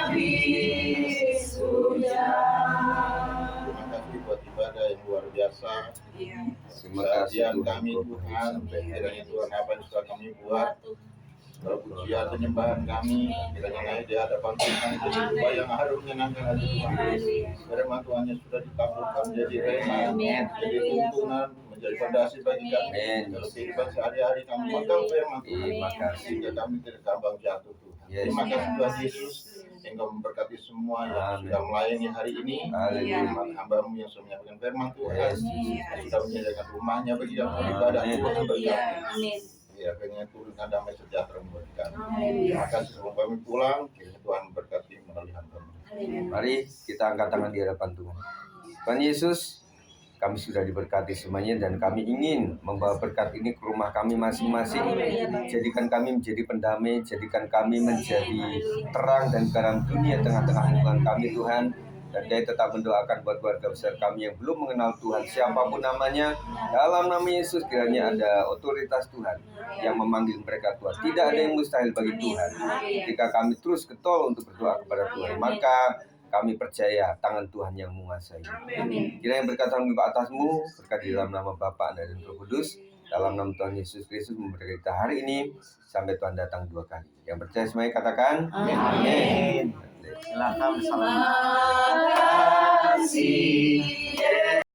Sehabis hujan. Terima kasih buat ibadah yang luar biasa. Terima kasih Tuhan kami Tuhan, kiranya Tuhan apa yang sudah kami buat, pujian penyembahan kami, kiranya naik di hadapan Tuhan jadi upaya yang harum menyenangkan hati Tuhan. Firman Tuhan yang sudah dikabulkan menjadi rema, menjadi tuntunan, menjadi fondasi bagi kami. Dalam kehidupan sehari-hari kami memegang firman Tuhan, sehingga kami tidak gampang jatuh Tuhan. Terima kasih Tuhan Yesus, Engkau memberkati semua yang sudah melayani hari ini. Hamba-Mu yang sudah menyampaikan firman Tuhan, yang sudah menyediakan rumahnya bagi kami beribadah Tuhan bagi kami. Ya, kiranya turunkan damai sejahtera buat kami. Akan sebelum kami pulang, kiranya Tuhan berkati melalui hamba. Mari kita angkat tangan di hadapan Tuhan. Tuhan Yesus, kami sudah diberkati semuanya dan kami ingin membawa berkat ini ke rumah kami masing-masing. Jadikan kami menjadi pendamai, jadikan kami menjadi terang dan garam dunia tengah-tengah lingkungan kami Tuhan. Dan kami tetap mendoakan buat keluarga besar kami yang belum mengenal Tuhan, siapapun namanya, dalam nama Yesus kiranya ada otoritas Tuhan yang memanggil mereka Tuhan. Tidak ada yang mustahil bagi Tuhan. Jika kami terus getol untuk berdoa kepada Tuhan, maka kami percaya tangan Tuhan yang menguasai. Kiranya berkat kami atasmu, berkat di dalam nama Bapa dan Roh Kudus, dalam nama Tuhan Yesus Kristus memberkati kita hari ini sampai Tuhan datang 2 kali. Yang percaya semuanya katakan amin. Silakan salam. Terima kasih